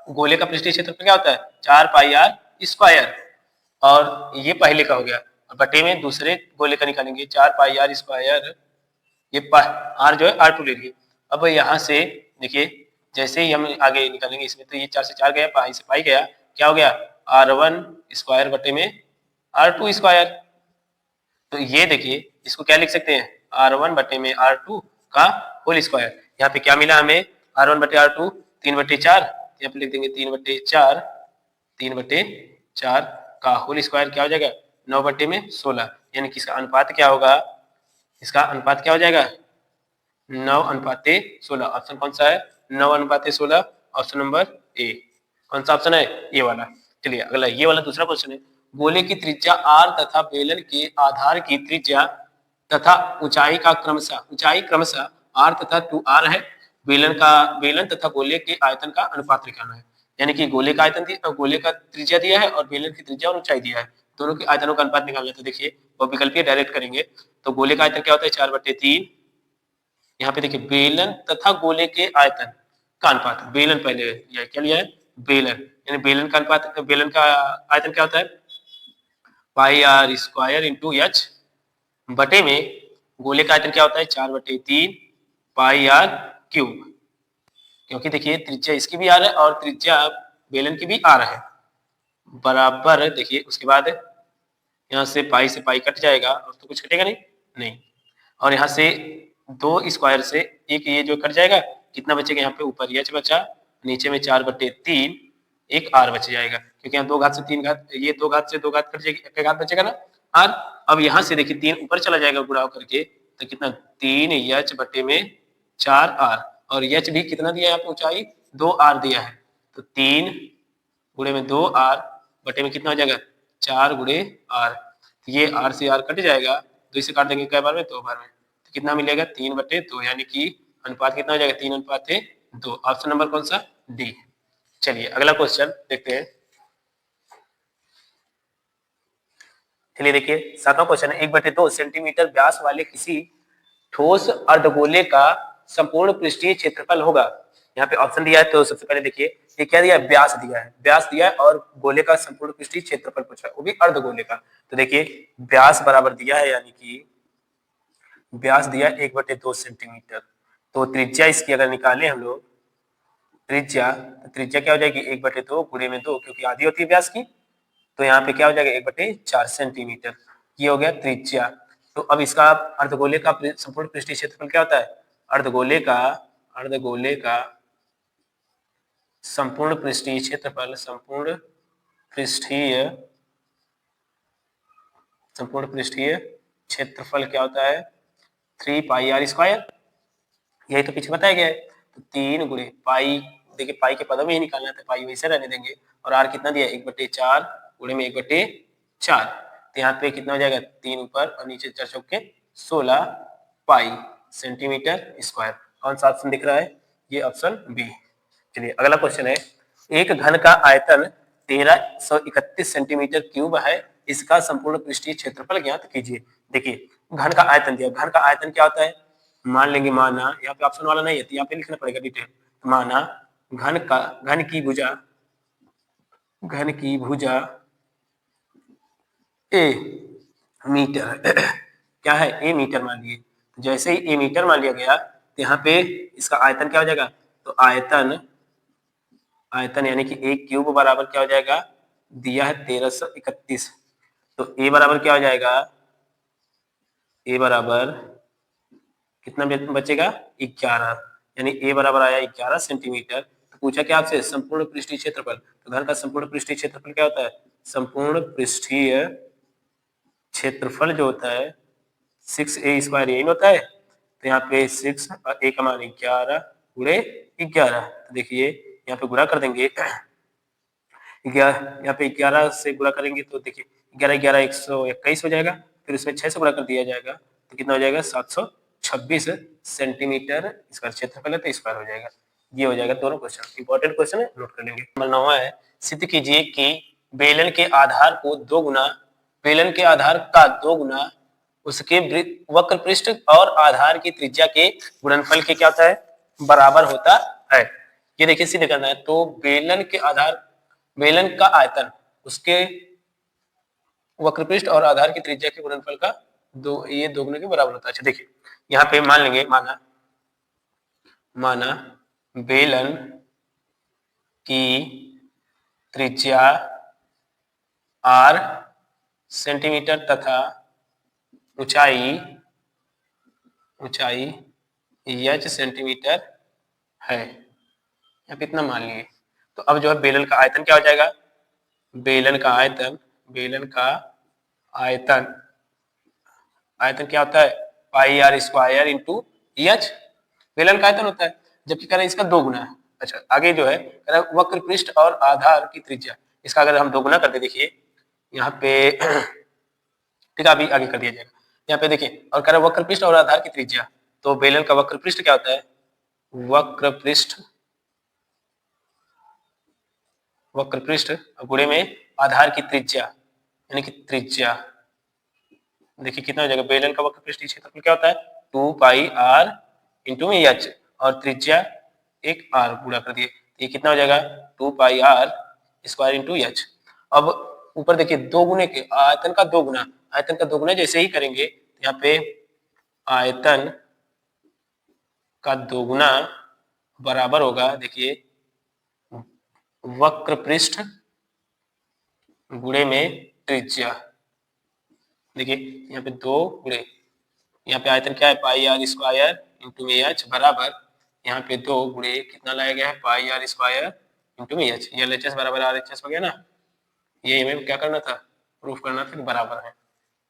गोले का पृष्ठीय क्षेत्रफल क्या होता है 4 पाई आर स्क्वायर, और ये पहले का हो गया, और बटे में दूसरे गोले का निकालेंगे 4 पाई आर स्क्वायर, ये आर जो है R2 ले लिए। अब यहाँ से देखिए जैसे ही हम आगे निकालेंगे इसमें तो ये 4 से 4 गया, पाई से पाई गया, क्या हो गया R1 स्क्वायर बटे में R2 स्क्वायर। तो ये देखिए इसको क्या लिख सकते हैं R1 बटे में R2 का होल स्क्वायर। यहाँ पे क्या मिला हमें R1 बटे R2 3/4, यहाँ पे लिख देंगे 3/4 का होल स्क्वायर क्या हो जाएगा 9/16, यानी कि इसका अनुपात क्या होगा, इसका अनुपात क्या हो जाएगा 9:16। ऑप्शन कौन सा है 9:16, ऑप्शन नंबर ए। कौन सा ऑप्शन है, ये वाला। चलिए अगला ये वाला दूसरा क्वेश्चन है, गोले की त्रिज्या r तथा बेलन के आधार की त्रिज्या तथा ऊंचाई क्रमशः r तथा 2r है। बेलन तथा गोले के आयतन का अनुपात निकालना है। यानी कि गोले का आयतन गोले का त्रिज्या दिया है और बेलन की त्रिज्या और ऊंचाई दिया है, दोनों के आयतनों का अनुपात निकालना है। तो देखिए वो विकल्पीय डायरेक्ट करेंगे, तो गोले का आयतन क्या होता है 4/3, यहाँ पे देखिए बेलन तथा गोले के आयतन का अनुपात, बेलन पहले लिया, क्या लिया है बेलन, यानी बेलन का अनुपात, बेलन का आयतन क्या होता है pi r square into H, बटे में गोले का आयतन क्या होता है 4/3 पाई आर क्यूब, क्योंकि देखिए त्रिज्या इसकी भी आर है और त्रिज्या बेलन की भी आर है, बराबर, देखिए उसके बाद यहाँ से पाई कट जाएगा और तो कुछ कटेगा नहीं। और यहाँ से 2 स्क्वायर से एक ये जो कट जाएगा, कितना बचेगा यहाँ पे, ऊपर एच बचा, नीचे में 4/3 एक आर बच जाएगा, क्योंकि यहाँ 2 घात से 3 घात, ये 2 घात से 2 घात कट जाएगी, एक घात बचेगा ना आर। अब यहाँ से देखिए 3 ऊपर चला जाएगा गुणा होकर के, तो कितना 3 एच बटे में 4 आर, और एच भी कितना दिया है यहाँ पे ऊंचाई 2 आर दिया है, तो 3 गुणे में 2 आर बटे में कितना हो जाएगा 4 गुणे आर। तो ये आर से आर कट जाएगा, 2 से काट देंगे कै बार में, 2 बार में, तो कितना मिलेगा 3/2, यानी कि अनुपात कितना हो जाएगा 3:2। ऑप्शन नंबर कौन सा, डी। चलिए अगला क्वेश्चन देखते हैं। चलिए देखिए 7वां क्वेश्चन है, 1/2 सेंटीमीटर व्यास वाले किसी ठोस अर्धगोले का संपूर्ण पृष्ठीय क्षेत्रफल होगा। यहाँ पे ऑप्शन दिया है, तो सबसे पहले देखिए ये क्या दिया है, व्यास दिया है, व्यास दिया है और गोले का संपूर्ण पृष्ठीय क्षेत्रफल पूछा है, वो भी अर्धगोले का। तो देखिए व्यास बराबर दिया है, यानी कि व्यास दिया 1/2 सेंटीमीटर, तो त्रिज्या इसकी अगर निकालें हम लोग, त्रिज्या, तो त्रिज्या क्या हो जाएगी 1/2 गुणे में 2, क्योंकि आधी होती है व्यास की, तो यहाँ पे क्या हो जाएगा 1/4 सेंटीमीटर, ये हो गया त्रिज्या। तो अब इसका अर्धगोले का संपूर्ण पृष्ठीय क्षेत्रफल क्या होता है, अर्धगोले का संपूर्ण पृष्ठीय क्षेत्रफल, संपूर्ण पृष्ठीय क्षेत्रफल क्या होता है 3πr²। यही तो पीछे बताया गया है, तो 3 गुणे पाई, देखिए पाई के पदों में ही निकालना था, पाई वैसे रहने देंगे, और आर कितना दिया 1/4 गुणे में 1/4, तो यहाँ पे कितना हो जाएगा 3 ऊपर और नीचे 4 चौके 16 पाई सेंटीमीटर स्क्वायर। कौन सा ऑप्शन दिख रहा है, ये ऑप्शन बी। चलिए अगला क्वेश्चन है, एक घन का आयतन 1331 सेंटीमीटर क्यूब है, इसका संपूर्ण पृष्ठीय क्षेत्रफल ज्ञात कीजिए। देखिए घन का आयतन दिया, घन का आयतन क्या होता है, मान लेंगे, माना यहाँ पे ऑप्शन वाला नहीं है, तो यहाँ पे लिखना पड़ेगा डिटेल। माना घन की भुजा ए मीटर क्या है, ए मीटर मान लिए, जैसे ही ए मीटर मान लिया गया, तो यहाँ पे इसका आयतन क्या हो जाएगा, तो आयतन यानी कि एक क्यूब बराबर क्या हो जाएगा, दिया है 1331, तो ए बराबर क्या हो जाएगा, ए बराबर कितना बचेगा 11, यानी ए बराबर आया 11 सेंटीमीटर। तो पूछा क्या आपसे, संपूर्ण पृष्ठीय क्षेत्रफल, तो घन का संपूर्ण पृष्ठीय क्षेत्रफल क्या होता है, संपूर्ण पृष्ठीय क्षेत्रफल जो होता है 6a² यही होता है, तो यहाँ पे 6 और a का मान 11 गुणे 11, तो देखिए यहाँ पे गुणा कर देंगे, 11 यहाँ पे 11 से गुणा करेंगे, तो देखिए 11 11 121 हो जाएगा, फिर उसमें 6 से गुणा कर दिया जाएगा, तो कितना हो जाएगा 726 सेंटीमीटर इसका क्षेत्रफल है, तो स्क्वायर हो जाएगा। ये हो जाएगा दोनों क्वेश्चन, इंपॉर्टेंट क्वेश्चन है, नोट कर लेंगे। नंबर 9 है, सिद्ध कीजिए कि बेलन के आधार का 2 गुना उसके वक्र पृष्ठ और आधार की त्रिज्या के गुणनफल के क्या होता है, बराबर होता है। ये देखिए सिद्ध करना है, तो बेलन का आयतन उसके वक्र पृष्ठ और आधार की त्रिज्या के गुणनफल का ये दोगुने के बराबर होता है। अच्छा देखिए यहाँ पे मान लेंगे, माना बेलन की त्रिज्या r सेंटीमीटर तथा ऊंचाई h सेंटीमीटर है, यहाँ पे इतना मान लिए। तो अब जो है बेलन का आयतन क्या हो जाएगा, बेलन का आयतन क्या होता है, πr² इंटू एच, बेलन का आयतन होता है, जबकि कह रहे हैं इसका 2 गुना है। अच्छा आगे जो है कह रहा है वक्र पृष्ठ और आधार की त्रिज्या, इसका अगर हम 2 गुना करते, देखिए यहाँ पे ठीक है, अभी आगे कर दिया जाएगा। यहाँ पे देखिए और कह रहा है वक्र पृष्ठ और आधार की त्रिज्या, तो बेलन का वक्र पृष्ठ क्या होता है, वक्र पृष्ठ गुणे में आधार की त्रिज्या, यानी कि त्रिज्या, देखिए कितना हो जाएगा, बेलन का वक्र पृष्ठीय क्षेत्रफल क्या होता है 2πr इंटू एच, और त्रिज्या एक r गुणा कर दिए, ये कितना हो जाएगा 2πr² इंटू एच। अब ऊपर देखिए 2 गुने के आयतन का 2 गुना, आयतन का 2 गुना जैसे ही करेंगे, यहाँ पे आयतन का 2 गुना बराबर होगा, देखिए वक्र पृष्ठ गुणे में त्रिज्या। देखिए यहाँ पे 2 गुणे, यहाँ पे आयतन क्या है पाई आर स्क्वायर इंटू में एच बराबर, यहाँ पे 2 गुणे कितना लाया गया है पाई आर स्क्वायर इंटू में एच, ये एल बराबर आर एच एस हो गया ना। ये हमें क्या करना था, प्रूफ करना था कि बराबर है।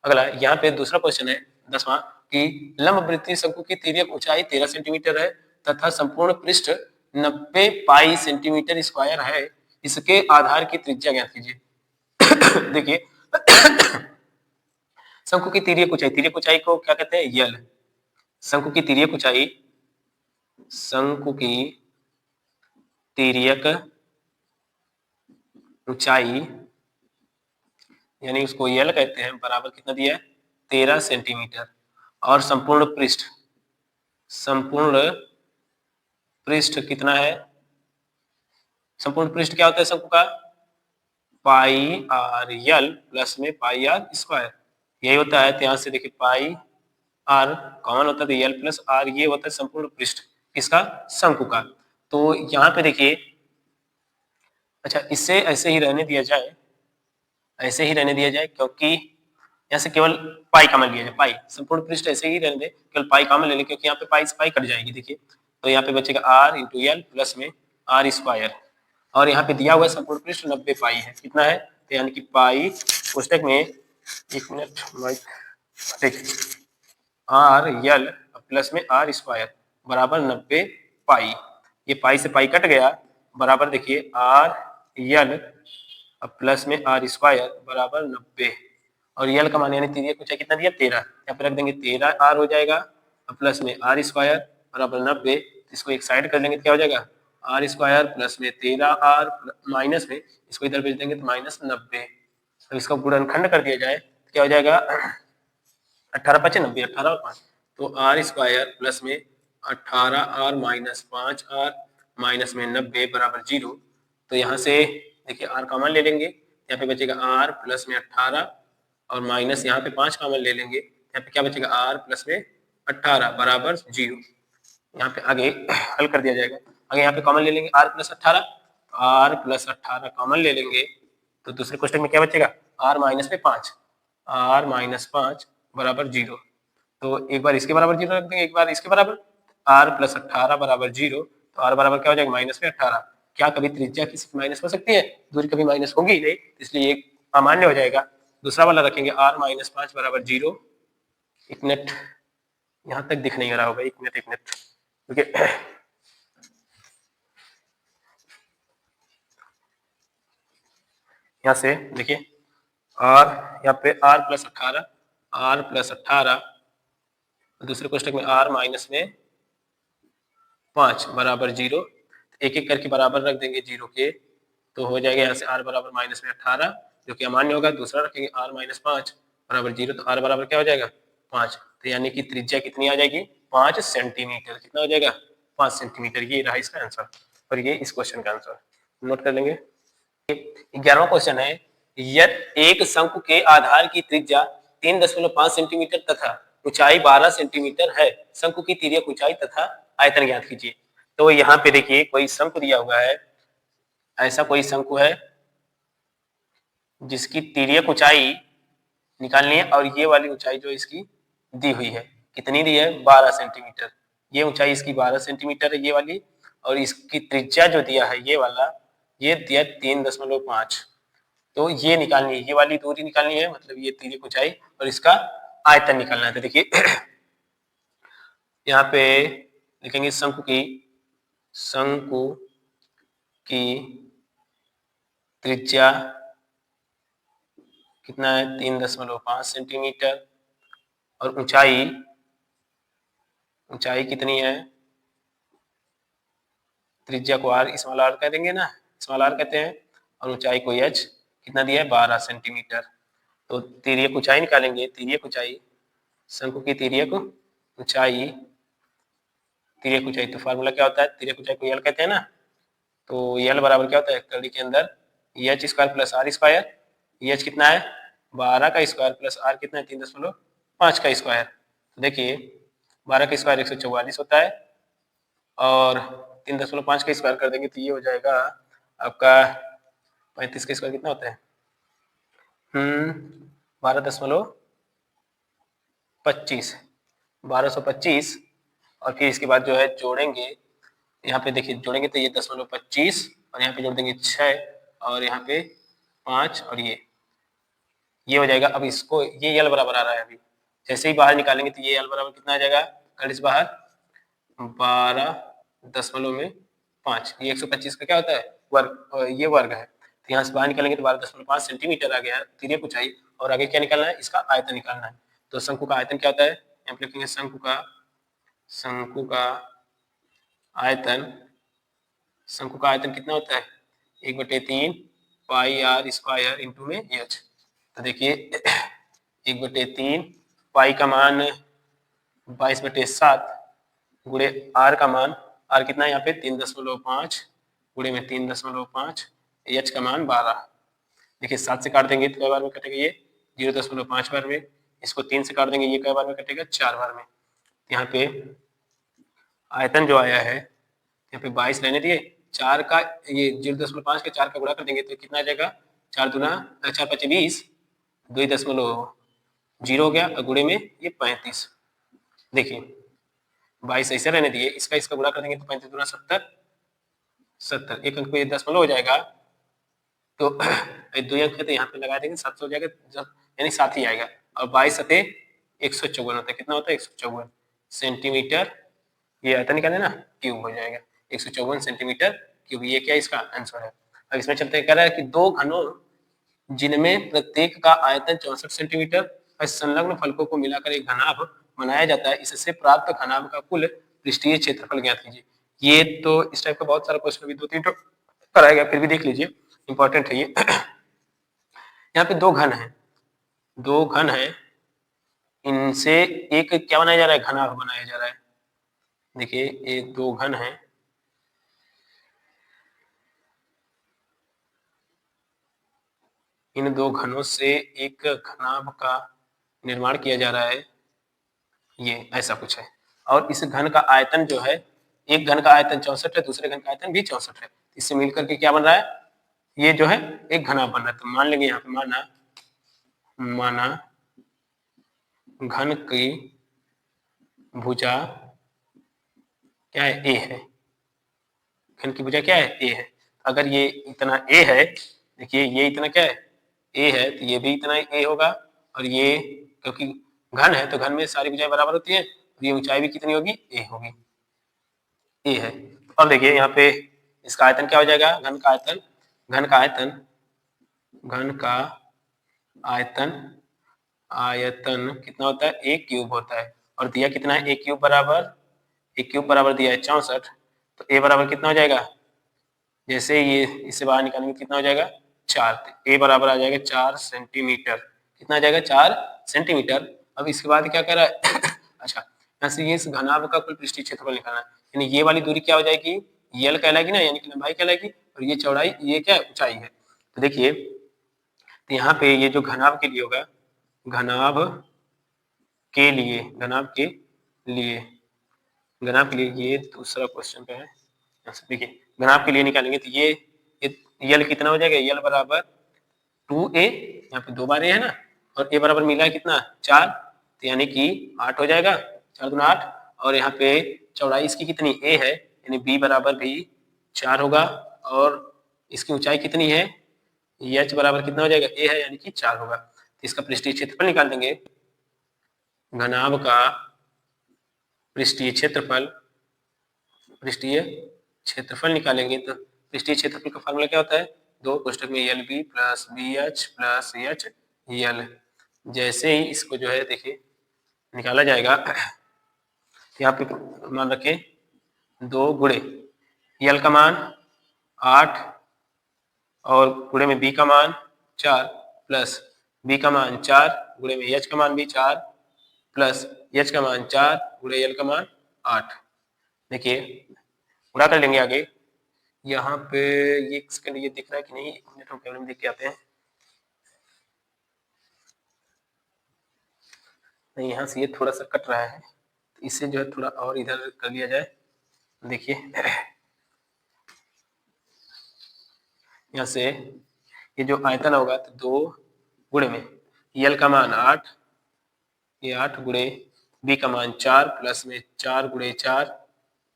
अगला यहाँ पे दूसरा क्वेश्चन है 10वां कि लंबवृत्तीय शंकु की तिर्यक ऊंचाई 13 सेंटीमीटर है तथा संपूर्ण पृष्ठ 90 पाई सेंटीमीटर स्क्वायर है, इसके आधार की त्रिज्या ज्ञात कीजिए। देखिए शंकु की तिर्यक ऊंचाई को क्या कहते हैं यल। शंकु की तिर्यक ऊंचाई, शंकु की तिर्यक ऊंचाई यानी उसको यल कहते हैं, बराबर कितना दिया है 13 सेंटीमीटर। और संपूर्ण पृष्ठ कितना है, संपूर्ण पृष्ठ क्या होता है शंकु का पाई आर यल प्लस में पाई आर स्क्वायर, यही होता है। तो यहां से देखिए पाई आर कॉमन होता है तो यल प्लस आर, ये होता है संपूर्ण पृष्ठ किसका शंकु का। तो यहाँ पे देखिए, अच्छा इससे ऐसे ही रहने दिया जाए, ऐसे ही रहने दिया जाए क्योंकि यहाँ से केवल पाई कॉमन लिया जाए, पाई संपूर्ण पृष्ठ ऐसे ही रहने दे, केवल पाई कॉमन ले लें क्योंकि यहाँ पे पाई से पाई कट जाएगी। देखिए तो यहाँ पे बचेगा आर इंटू यल प्लस में आर स्क्वायर, और यहाँ पे दिया हुआ संपूर्ण पृष्ठ 90 पाई है, कितना है तो यानी कि पाई पुस्तक में 1 मिनट देखिए आर यल प्लस में आर स्क्वायर बराबर 90 पाई, ये पाई से पाई कट गया बराबर देखिए आर यल प्लस में आर स्क्वायर बराबर 90, और यल का मान यानी तिर्यक ऊंचाई कितना दिया 13, यहाँ पे रख देंगे 13 आर हो जाएगा प्लस में आर स्क्वायर बराबर 90, इसको एक साइड कर लेंगे तो क्या हो जाएगा आर स्क्वायर प्लस में 13 आर माइनस में इसको इधर भेज देंगे तो माइनस 90। तो इसका गुणनखंड कर दिया जाए तो क्या हो जाएगा 18×5 = 90, 18 और 5 तो आर स्क्वायर प्लस में 18 आर माइनस 5 आर माइनस में 90 बराबर 0। तो यहाँ से देखिए आर कॉमन ले लेंगे, यहाँ पे बचेगा आर प्लस में 18 और माइनस यहाँ पे 5 कॉमन ले लेंगे, यहाँ पे क्या बचेगा आर प्लस में 18 बराबर 0। यहाँ पे आगे हल कर दिया जाएगा, आगे यहाँ पे कॉमन ले लेंगे R plus 18, R plus 18 common ले लेंगे तो दूसरे क्वेश्चन में क्या बचेगा आर माइनस में 5, आर माइनस 5 बराबर 0। तो एक बार इसके बराबर 0 रख देंगे, एक बार इसके बराबर, आर प्लस 18 बराबर 0, तो आर बराबर क्या हो जाएगा माइनस में 18। क्या कभी त्रिज्या किसी की माइनस हो सकती है, दूरी कभी माइनस होगी नहीं, इसलिए एक अमान्य हो जाएगा। दूसरा वाला रखेंगे आर माइनस 5 बराबर 0। 1 मिनट यहाँ तक दिख नहीं रहा होगा, 1 मिनट 1 मिनट क्योंकि यहाँ से देखिए आर यहाँ पे आर प्लस 18 दूसरे कोष्टक में आर माइनस में 5 बराबर 0, एक एक करके बराबर रख देंगे 0 के, तो हो जाएगा यहाँ से आर बराबर माइनस में 18 जो कि अमान्य होगा। दूसरा रखेंगे आर माइनस 5 बराबर 0, तो आर बराबर क्या हो जाएगा 5, तो यानी कि त्रिज्या कितनी आ जाएगी 5 सेंटीमीटर, कितना हो जाएगा 5 सेंटीमीटर। ये रहा इसका आंसर और ये इस क्वेश्चन का आंसर, नोट कर लेंगे। 11वां क्वेश्चन है यदि एक शंकु के आधार की त्रिज्या 3.5 सेंटीमीटर तथा ऊंचाई 12 सेंटीमीटर है, शंकु की तिर्यक ऊंचाई तथा आयतन ज्ञात कीजिए। तो यहाँ पे देखिए कोई शंकु दिया हुआ है, ऐसा कोई शंकु है जिसकी तिर्यक ऊंचाई निकालनी है और ये वाली ऊंचाई जो इसकी दी हुई है कितनी दी है 12 सेंटीमीटर, ये ऊंचाई इसकी 12 सेंटीमीटर है ये वाली, और इसकी त्रिज्या जो दिया है ये वाला ये दिया 3.5, तो ये निकालनी है, ये वाली दूरी निकालनी है, मतलब ये तिर्यक ऊंचाई और इसका आयतन निकालना है। तो देखिए यहाँ पे लिखेंगे शंकु की त्रिज्या कितना है 3.5 सेंटीमीटर और ऊंचाई कितनी है, त्रिज्या को आर स्मॉल आर कह देंगे ना, स्मॉल आर कहते हैं, और ऊंचाई को एच कितना दिया है 12 सेंटीमीटर। तो तिर्यक ऊंचाई निकालेंगे, तिर्यक ऊंचाई शंकु की तिर्यक ऊंचाई तो फार्मूला क्या होता है, तिर्यक ऊंचाई को यल कहते हैं ना, तो यल बराबर क्या होता है कड़ी के अंदर H square plus R square, H कितना है 12 का स्क्वायर प्लस आर कितना है 3.5 का स्क्वायर। तो देखिए 12 का स्क्वायर 144 होता है और 3.5 का स्क्वायर कर देंगे तो ये हो जाएगा आपका 35 का स्क्वायर कितना होता है 12.25, 1225 और फिर इसके बाद जो है जोड़ेंगे, यहाँ पे देखिए जोड़ेंगे तो ये 10.25 और यहाँ पे जोड़ देंगे 6 और यहाँ पे 5 और ये हो जाएगा। अब इसको ये यल बराबर आ रहा है, अभी जैसे ही बाहर निकालेंगे तो ये यल बराबर कितना आ जाएगा, कर इस बाहर 12.5, ये 125 का क्या होता है वर्ग, ये वर्ग है, तो यहाँ से बाहर निकालेंगे तो 12.5 सेंटीमीटर आ गया, तिर्यक ऊंचाई। और आगे क्या निकालना है, इसका आयतन निकालना है। तो शंकु का आयतन क्या होता है, यहाँ पे लिखेंगे शंकु का आयतन, शंकु का आयतन कितना होता है, 1/3 पाई आर स्क्वायर इंटू में एच। तो देखिए 1/3 पाई का मान 22/7 गुणे आर का मान, आर कितना है यहाँ पे 3.5 गुणे में 3.5, एच का मान 12। देखिए 7 से काट देंगे तो कई बार में कटेगा, ये 0.5 बार में, इसको 3 से काट देंगे ये कई बार में कटेगा, 4 बार में। यहाँ पे आयतन जो आया है यहाँ पे 22 रहने दिए, 4 का ये 0.5 के 4 का गुणा कर देंगे तो कितना आ जाएगा, 4 दूना 4 5 20, 2.0 हो गया और गुणे में ये 35। देखिए 22 ऐसे रहने दिए, इसका गुणा कर देंगे तो 35 दूना 70, एक अंक पे 10 हो जाएगा, तो 2 अंक है तो यहाँ पे लगा देंगे 700 हो जाएगा, यानी 7 ही आएगा। और 22 सते 154 होता है, कितना होता है 154 सेंटीमीटर, ये आयतन निकाले ना क्यूब हो जाएगा, 154 सेंटीमीटर क्यूब, ये क्या इसका आंसर है। अब इसमें चलते कह रहा है कि दो घनों जिनमें प्रत्येक का आयतन 64 सेंटीमीटर और संलग्न फलकों को मिलाकर एक घनाभ बनाया जाता है, इससे प्राप्त घनाभ का कुल पृष्ठीय क्षेत्रफल ज्ञात कीजिए। ये तो इस टाइप का बहुत सारा क्वेश्चन भी 2-3 कराया गया, फिर भी देख लीजिए, इंपॉर्टेंट है ये। यहाँ पे दो घन है, इनसे एक क्या बनाया जा रहा है, घनाभ बनाया जा रहा है। देखिए ये दो घन है, इन दो घनों से एक घनाभ का निर्माण किया जा रहा है, ये ऐसा कुछ है। और इस घन का आयतन जो है, एक घन का आयतन 64 है, दूसरे घन का आयतन भी 64 है, इससे मिलकर के क्या बन रहा है, ये जो है एक घनाभ बन रहा है। तो मान लेंगे यहाँ पे माना घन की भुजा क्या है, ए है, घन की भुजा क्या है, ए है। अगर ये इतना ए है, देखिए ये इतना क्या है, ए है, तो ये भी इतना ए होगा, और ये क्योंकि घन है तो घन में सारी भुजाएं बराबर होती है, और ये ऊंचाई भी कितनी होगी, ए होगी, ए है। अब देखिए यहाँ पे इसका आयतन क्या हो जाएगा, घन का आयतन कितना होता है, ए क्यूब होता है, और दिया कितना है, ए क्यूब बराबर दिया है 64, तो ए बराबर कितना हो जाएगा, जैसे ये इससे बाहर निकालेंगे कितना हो जाएगा 4, तो ए बराबर आ जाएगा 4 सेंटीमीटर, कितना आ जाएगा 4 सेंटीमीटर। अब इसके बाद क्या कर रहा है अच्छा, यहाँ से ये इस घनाभ का कुल पृष्ठीय क्षेत्रफल निकालना है, यानी ये वाली दूरी क्या हो जाएगी, यल कहलाएगी ना, यानी कि लंबाई कहलाएगी, और ये चौड़ाई, ये क्या ऊंचाई है। तो देखिए तो यहाँ पे ये जो घनाभ के लिए होगा, घनाभ के लिए ये दूसरा क्वेश्चन पे है, देखिए घनाभ के लिए निकालेंगे तो ये यल कितना हो जाएगा, यल बराबर 2a, यहाँ पे 2 बार ए है ना, और ए बराबर मिला है कितना 4, तो यानी कि 8 हो जाएगा, 4 दूना 8, और यहाँ पे चौड़ाई इसकी कितनी a है, यानी b बराबर भी 4 होगा, और इसकी ऊंचाई कितनी है, h बराबर कितना हो जाएगा, a है यानी कि 4 होगा। तो इसका पृष्ठीय क्षेत्रफल निकाल देंगे, घनाभ का पृष्ठीय क्षेत्रफल निकालेंगे तो पृष्ठीय क्षेत्रफल का फार्मूला क्या होता है, 2 कोष्ठक में L B plus B H plus H L. जैसे ही इसको जो है देखिए निकाला जाएगा, यहाँ पे मान रखें 2 गुणे यल का मान 8 और गुणे में बी का मान 4 प्लस बी का मान 4 गुणे में एच का मान भी 4 प्लस एच का मान 4 गुणे यल का मान 8। देखिए गुणा कर लेंगे आगे, यहाँ पे ये सेकंड ये दिख रहा है कि नहीं, 1 मिनट हम कैमरे में देख के आते हैं, नहीं यहाँ से ये थोड़ा सा कट रहा है, तो इससे जो है थोड़ा और इधर कर लिया जाए। देखिए यहाँ से ये जो आयतन होगा तो 2 गुणे में यल का मान 8, ये 8 गुणे बी का मान 4 प्लस में 4 गुणे 4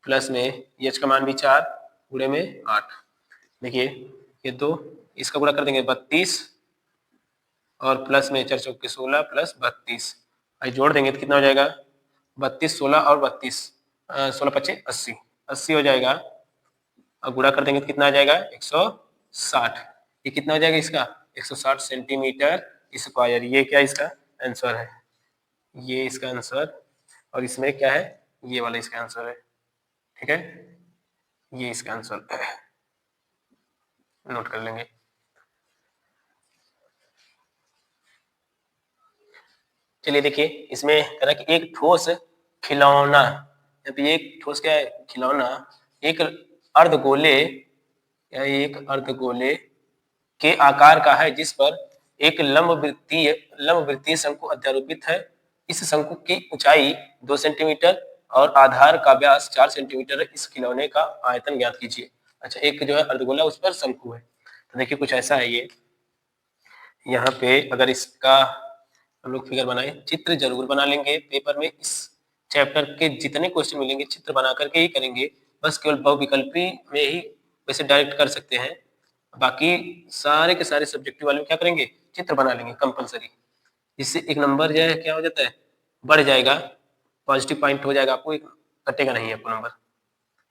प्लस में एच का मान भी 4 गुणे में 8। देखिए ये दो, इसका गुणा कर देंगे 32 और प्लस में 4 चौके 16 प्लस 32, जोड़ देंगे तो कितना हो जाएगा 32, 16 और 32, 16 पच्चे 80, 80 हो जाएगा। और गुणा कर देंगे तो कितना आ जाएगा 160। ये कितना हो जाएगा इसका 160 सेंटीमीटर स्क्वायर। ये क्या इसका आंसर है, ये इसका आंसर, और इसमें क्या है ये वाला इसका आंसर है। ठीक है, ये इसका आंसर है, नोट कर लेंगे। चलिए देखिए इसमें कह रहा कि एक ठोस खिलौना, एक ठोस क्या है खिलौना, एक अर्धगोले या एक अर्धगोले के आकार का है जिस पर एक लंबवृत्तीय शंकु अध्यारोपित है। इस शंकु की ऊंचाई 2 सेंटीमीटर और आधार का व्यास 4 सेंटीमीटर है। इस खिलौने का आयतन ज्ञात कीजिए। अच्छा, एक जो है अर्धगोला उस पर शंकु है, तो देखिए कुछ ऐसा है। ये यहाँ पे अगर इसका हम लोग फिगर बनाए, चित्र जरूर बना लेंगे पेपर में। इस चैप्टर के जितने क्वेश्चन मिलेंगे चित्र बना करके ही करेंगे, बस केवल बहुविकल्पी में ही वैसे डायरेक्ट कर सकते हैं, बाकी सारे के सारे सब्जेक्टिव वाले में क्या करेंगे चित्र बना लेंगे कंपलसरी। इससे एक नंबर जो है क्या हो जाता है बढ़ जाएगा, पॉजिटिव पॉइंट हो जाएगा, आपको कटेगा नहीं आपको नंबर।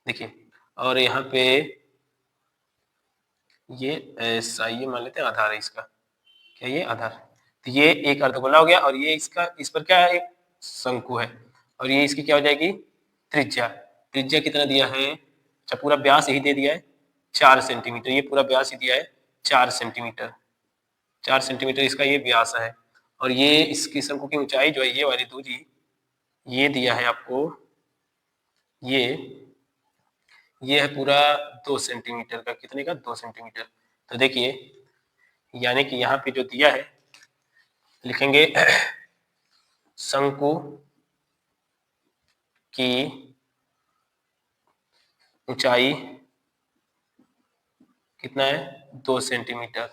देखिए और यहाँ पे ये ऐसा ये मान लेते हैं आधार है इसका, क्या ये आधार, तो ये एक अर्धगोला हो गया और ये इसका इस पर क्या है एक शंकु है, और ये इसकी क्या हो जाएगी त्रिज्या। त्रिज्या कितना दिया है, अच्छा पूरा व्यास यही दे दिया है 4 सेंटीमीटर, ये पूरा व्यास ही दिया है 4 सेंटीमीटर, 4 सेंटीमीटर इसका ये व्यास है। और ये इसकी शंकु की ऊंचाई जो है ये वाली दूरी ये दिया है आपको, ये है पूरा 2 सेंटीमीटर का, कितने का 2 सेंटीमीटर। तो देखिए यानी कि यहाँ पे जो दिया है लिखेंगे शंकु की ऊंचाई कितना है 2 सेंटीमीटर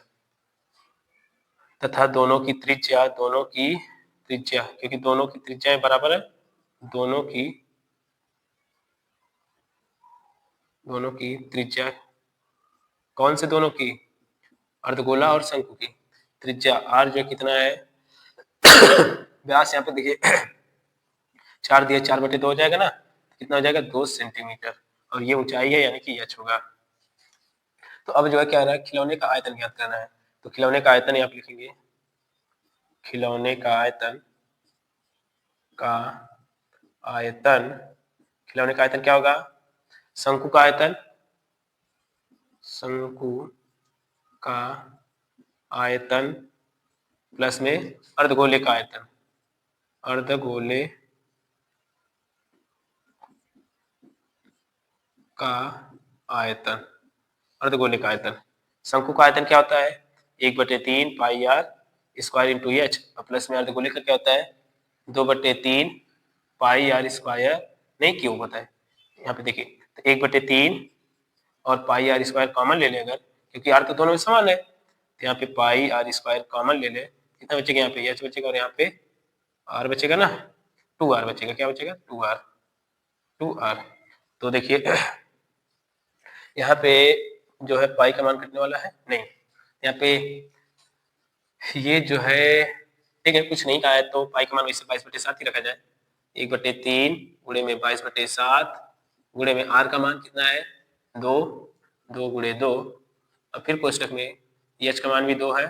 तथा दोनों की त्रिज्या, क्योंकि दोनों की त्रिज्याएं बराबर है, दोनों की त्रिज्या, कौन से दोनों की, अर्धगोला और शंकु की त्रिज्या आर जो कितना है व्यास यहाँ पे देखिए 4 दिया, 4/2 हो जाएगा ना, कितना हो जाएगा 2 सेंटीमीटर, और ये ऊंचाई है यानी कि एच होगा। तो अब जो है क्या है खिलौने का आयतन ज्ञात करना है, तो खिलौने का आयतन आप लिखेंगे, खिलौने का आयतन खिलौने का आयतन क्या होगा, शंकु का आयतन, शंकु का आयतन प्लस में अर्धगोले का आयतन, अर्धगोले का आयतन, अर्धगोले का आयतन। शंकु का आयतन क्या होता है 1/3 pi r square into H, plus में अर्धगोले का क्या होता है 2/3 पाई आर स्क्वायर, नहीं क्यों होता है यहाँ पे देखिए, तो 1/3 और पाई आर स्क्वायर कॉमन ले ले अगर, क्योंकि आर तो दोनों में समान है, तो यहाँ पे पाई आर स्क्वायर कॉमन ले ले, कितना बचेगा यहाँ पे एच बचेगा और यहाँ पे आर बचेगा ना, 2r बचेगा, क्या बचेगा 2r। तो देखिए यहाँ पे जो है पाई का मान कटने वाला है नहीं, यहाँ पे ये जो है ठीक है कुछ नहीं कहा है तो पाई का मान वैसे 22/7 ही रखा जाए, 1/3 गुणे में 22/7 गुणे में आर का मान कितना है 2, 2 गुणे 2, और फिर कोष्टक में एच का मान भी 2 है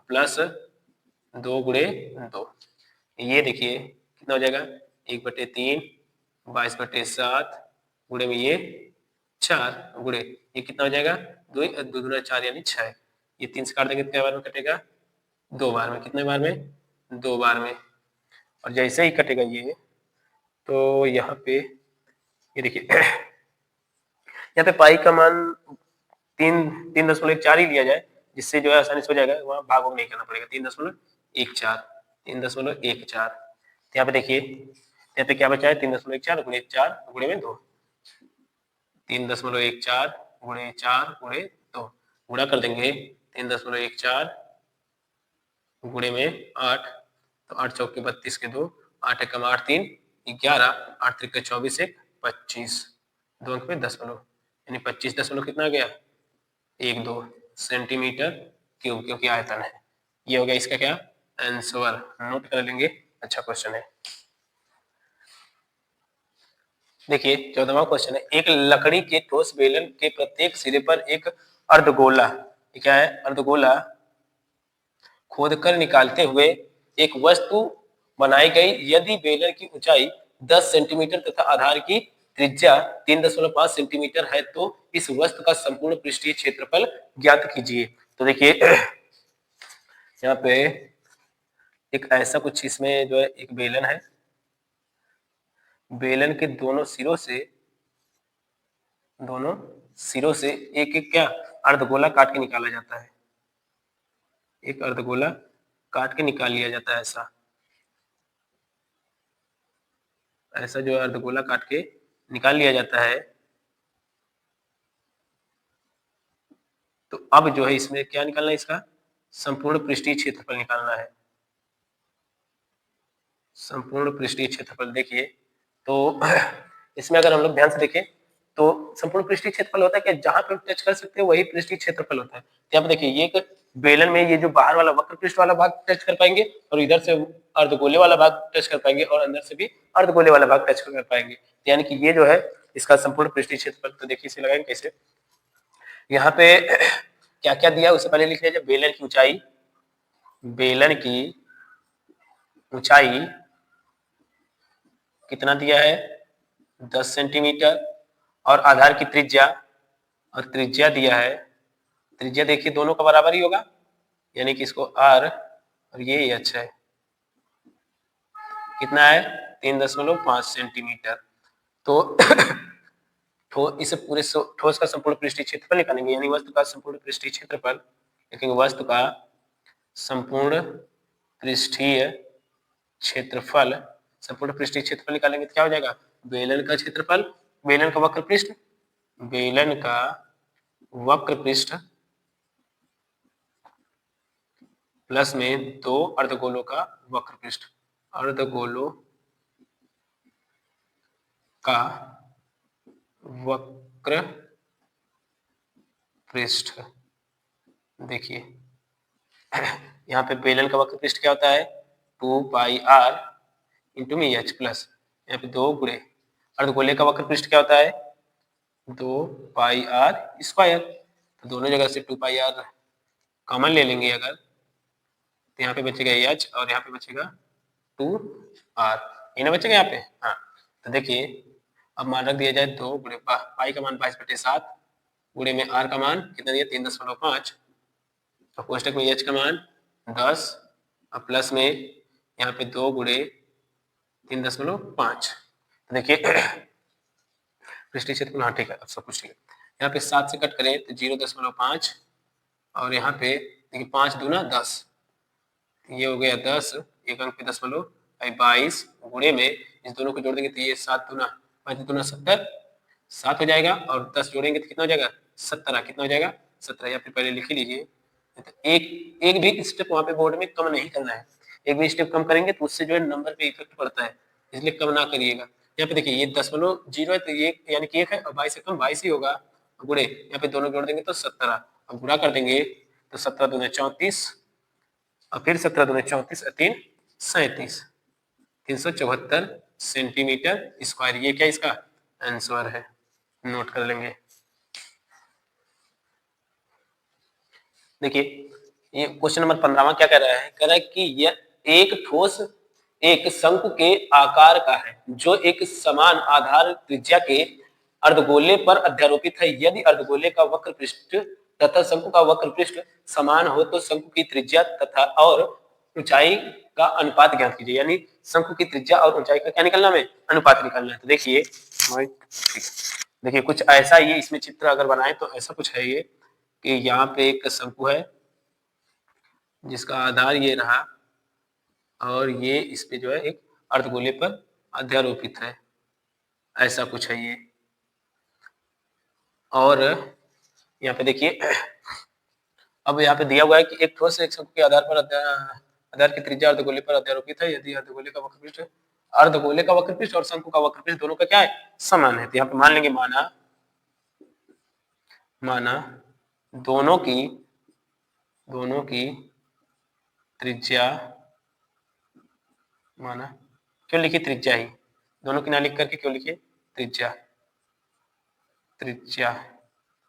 प्लस 2 गुणे 2, ये देखिए कितना हो जाएगा 1/3 22/7 गुणे में ये 4 गुणे ये कितना हो जाएगा 2 दूना 4 यानी 6, ये 3 से काट देंगे तो क्या बार में कटेगा 2 बार में, कितने बार में 2 बार में। और जैसे ही कटेगा ये तो यहाँ पे ये देखिए यहाँ पे पाई का मान 3.14 ही लिया जाए, जिससे जो है आसानी से हो जाएगा, वहाँ भाग नहीं करना पड़ेगा, 3.14 तो यहाँ पे देखिए यहाँ पे क्या बचा है 3.14 गुणे 4 गुणे में 2, 3.14 गुणे 4 गुणे 2 गुणा कर देंगे 3.14 गुणे में 8, तो 8 चौके 32 के 2, 8 एकम 8 3 11, 8 त्रिक 24 1 25, 2 अंक पे दशमलव, यानी 25 दशमलव कितना आ गया 12 सेंटीमीटर क्यूब, क्योंकि आयतन है। ये हो गया इसका क्या आंसर, नोट कर लेंगे, अच्छा क्वेश्चन है। देखिए 14वां क्वेश्चन है, एक लकड़ी के ठोस बेलन के प्रत्येक सिरे पर एक अर्धगोला, क्या है अर्धगोला, खोदकर निकालते हुए एक वस्तु बनाई गई। यदि बेलन की ऊंचाई 10 सेंटीमीटर तथा आधार की त्रिज्या 3.5 सेंटीमीटर है तो इस वस्तु का संपूर्ण पृष्ठीय क्षेत्रफल ज्ञात कीजिए। तो देखिए यहाँ पे एक ऐसा कुछ इसमें जो है एक बेलन है, बेलन के दोनों सिरों से एक एक क्या अर्धगोला काट के निकाला जाता है, एक अर्धगोला काट के निकाल लिया जाता है। ऐसा जो अर्धगोला काट के निकाल लिया जाता है। तो अब जो है इसमें क्या निकालना है, इसका संपूर्ण पृष्ठीय क्षेत्रफल निकालना है, संपूर्ण पृष्ठीय क्षेत्रफल। देखिए तो इसमें अगर हम लोग ध्यान से देखें तो संपूर्ण पृष्ठीय क्षेत्रफल होता है कि जहां पे टच कर सकते हैं वही पृष्ठीय क्षेत्रफल होता है। तो यहाँ पे देखिए ये एक बेलन में ये जो बाहर वाला वक्र पृष्ठ वाला भाग टच कर पाएंगे और इधर से अर्धगोले वाला भाग टच कर पाएंगे और अंदर से भी अर्धगोले वाला भाग टच कर पाएंगे। तो यानी कि ये जो है इसका संपूर्ण पृष्ठीय क्षेत्रफल। तो देखिए इसे लगाएंगे कैसे, यहाँ पे क्या क्या दिया उससे पहले लिख लीजिए। बेलन की ऊंचाई, बेलन की ऊंचाई कितना दिया है 10 सेंटीमीटर और आधार की त्रिज्या, और त्रिज्या दिया है, त्रिज्या देखिए दोनों का बराबर ही होगा, यानी कि इसको r और ये h है, कितना है 3.5 सेंटीमीटर। तो इसे पूरे ठोस का संपूर्ण पृष्ठीय क्षेत्रफल निकालेंगे, यानी वस्तु का संपूर्ण पृष्ठीय क्षेत्रफल, लेकिन वस्तु का संपूर्ण पृष्ठीय क्षेत्रफल, संपूर्ण पृष्ठीय क्षेत्रफल निकालेंगे तो क्या हो जाएगा, बेलन का क्षेत्रफल, बेलन का वक्र पृष्ठ, बेलन का वक्र पृष्ठ प्लस में 2 अर्धगोलों का वक्र पृष्ठ, अर्धगोलों का वक्र पृष्ठ। देखिए यहाँ पे बेलन का वक्र पृष्ठ क्या होता है 2 पाई r इंटू में h प्लस यहाँ पे 2 गुणे, अर्धगोले का वक्र पृष्ठ क्या होता है 2 पाई r स्क्वायर। तो दोनों जगह से 2 पाई r कॉमन ले लेंगे अगर, तो यहाँ पे बचेगा h और यहाँ पे बचेगा 2r, ये ना बचेगा यहाँ पे। हाँ तो देखिए अब मान रख दिया जाए 2 गुणे पाई का मान 22/7 गुणे में r का मान कितना दिया 3.5 और कोष्टक में h का मान 10 और प्लस में यहाँ पे 2 गुणे 3.5। तो देखिए पृष्ठीय क्षेत्रफल, हाँ ठीक है अब सब कुछ ठीक है। यहाँ पे 7 से कट करें तो 0.5 और यहाँ पे देखिए 5 दूना 10, ये हो गया 10, एक अंक पे दशमलव 22 गुणे में इस दोनों को जोड़ देंगे तो ये 7 दूना 5 दूना 70, 7 हो जाएगा और 10 जोड़ेंगे तो कितना हो जाएगा 17, कितना हो जाएगा 17, या फिर पहले लिख ही लीजिए। तो एक भी स्टेप वहां पे बोर्ड में कम नहीं करना है, एक भी स्टेप कम करेंगे तो उससे जो है नंबर पे इफेक्ट पड़ता है, इसलिए कम ना करिएगा। यहाँ पे देखिए ये दशमलव 0 है तो ये यानी कि 1 है और 22 से कम 22 ही होगा, गुणे यहाँ पे दोनों जोड़ देंगे तो 17, अब गुणा कर देंगे तो 17 दूने 34 और फिर 17 दूने 34 और 3 37, 374 सेंटीमीटर स्क्वायर, ये क्या इसका आंसर है, नोट कर लेंगे। देखिए ये क्वेश्चन नंबर 15वां क्या कह रहा है, कह रहा है कि यह एक ठोस एक शंकु के आकार का है जो एक समान आधार त्रिज्या के अर्धगोले पर अध्यारोपित है। यदि अर्धगोले का वक्र पृष्ठ तथा शंकु का वक्र पृष्ठ समान हो तो शंकु की त्रिज्या तथा और ऊंचाई का अनुपात ज्ञात कीजिए, यानी शंकु की त्रिज्या और ऊंचाई का क्या निकालना है अनुपात निकालना है। तो देखिए देखिए कुछ ऐसा ये इसमें चित्र अगर बनाए तो ऐसा कुछ है ये कि यहाँ पे एक शंकु है जिसका आधार ये रहा और ये इस पे जो है एक अर्धगोले पर अध्यारोपित है, ऐसा कुछ है ये। और यहाँ पे देखिए अब यहाँ पे दिया हुआ है कि एक ठोस एक शंकु के आधार पर आधार की त्रिज्या अर्धगोले पर अध्यारोपित है यदि अर्धगोले का वक्रपृष्ठ और शंकु का वक्रपृष्ठ दोनों का क्या है, समान है। तो यहाँ पे मान लेंगे माना दोनों की त्रिज्या, माना क्यों लिखी त्रिज्या ही, दोनों की ना लिख करके क्यों लिखे त्रिज्या,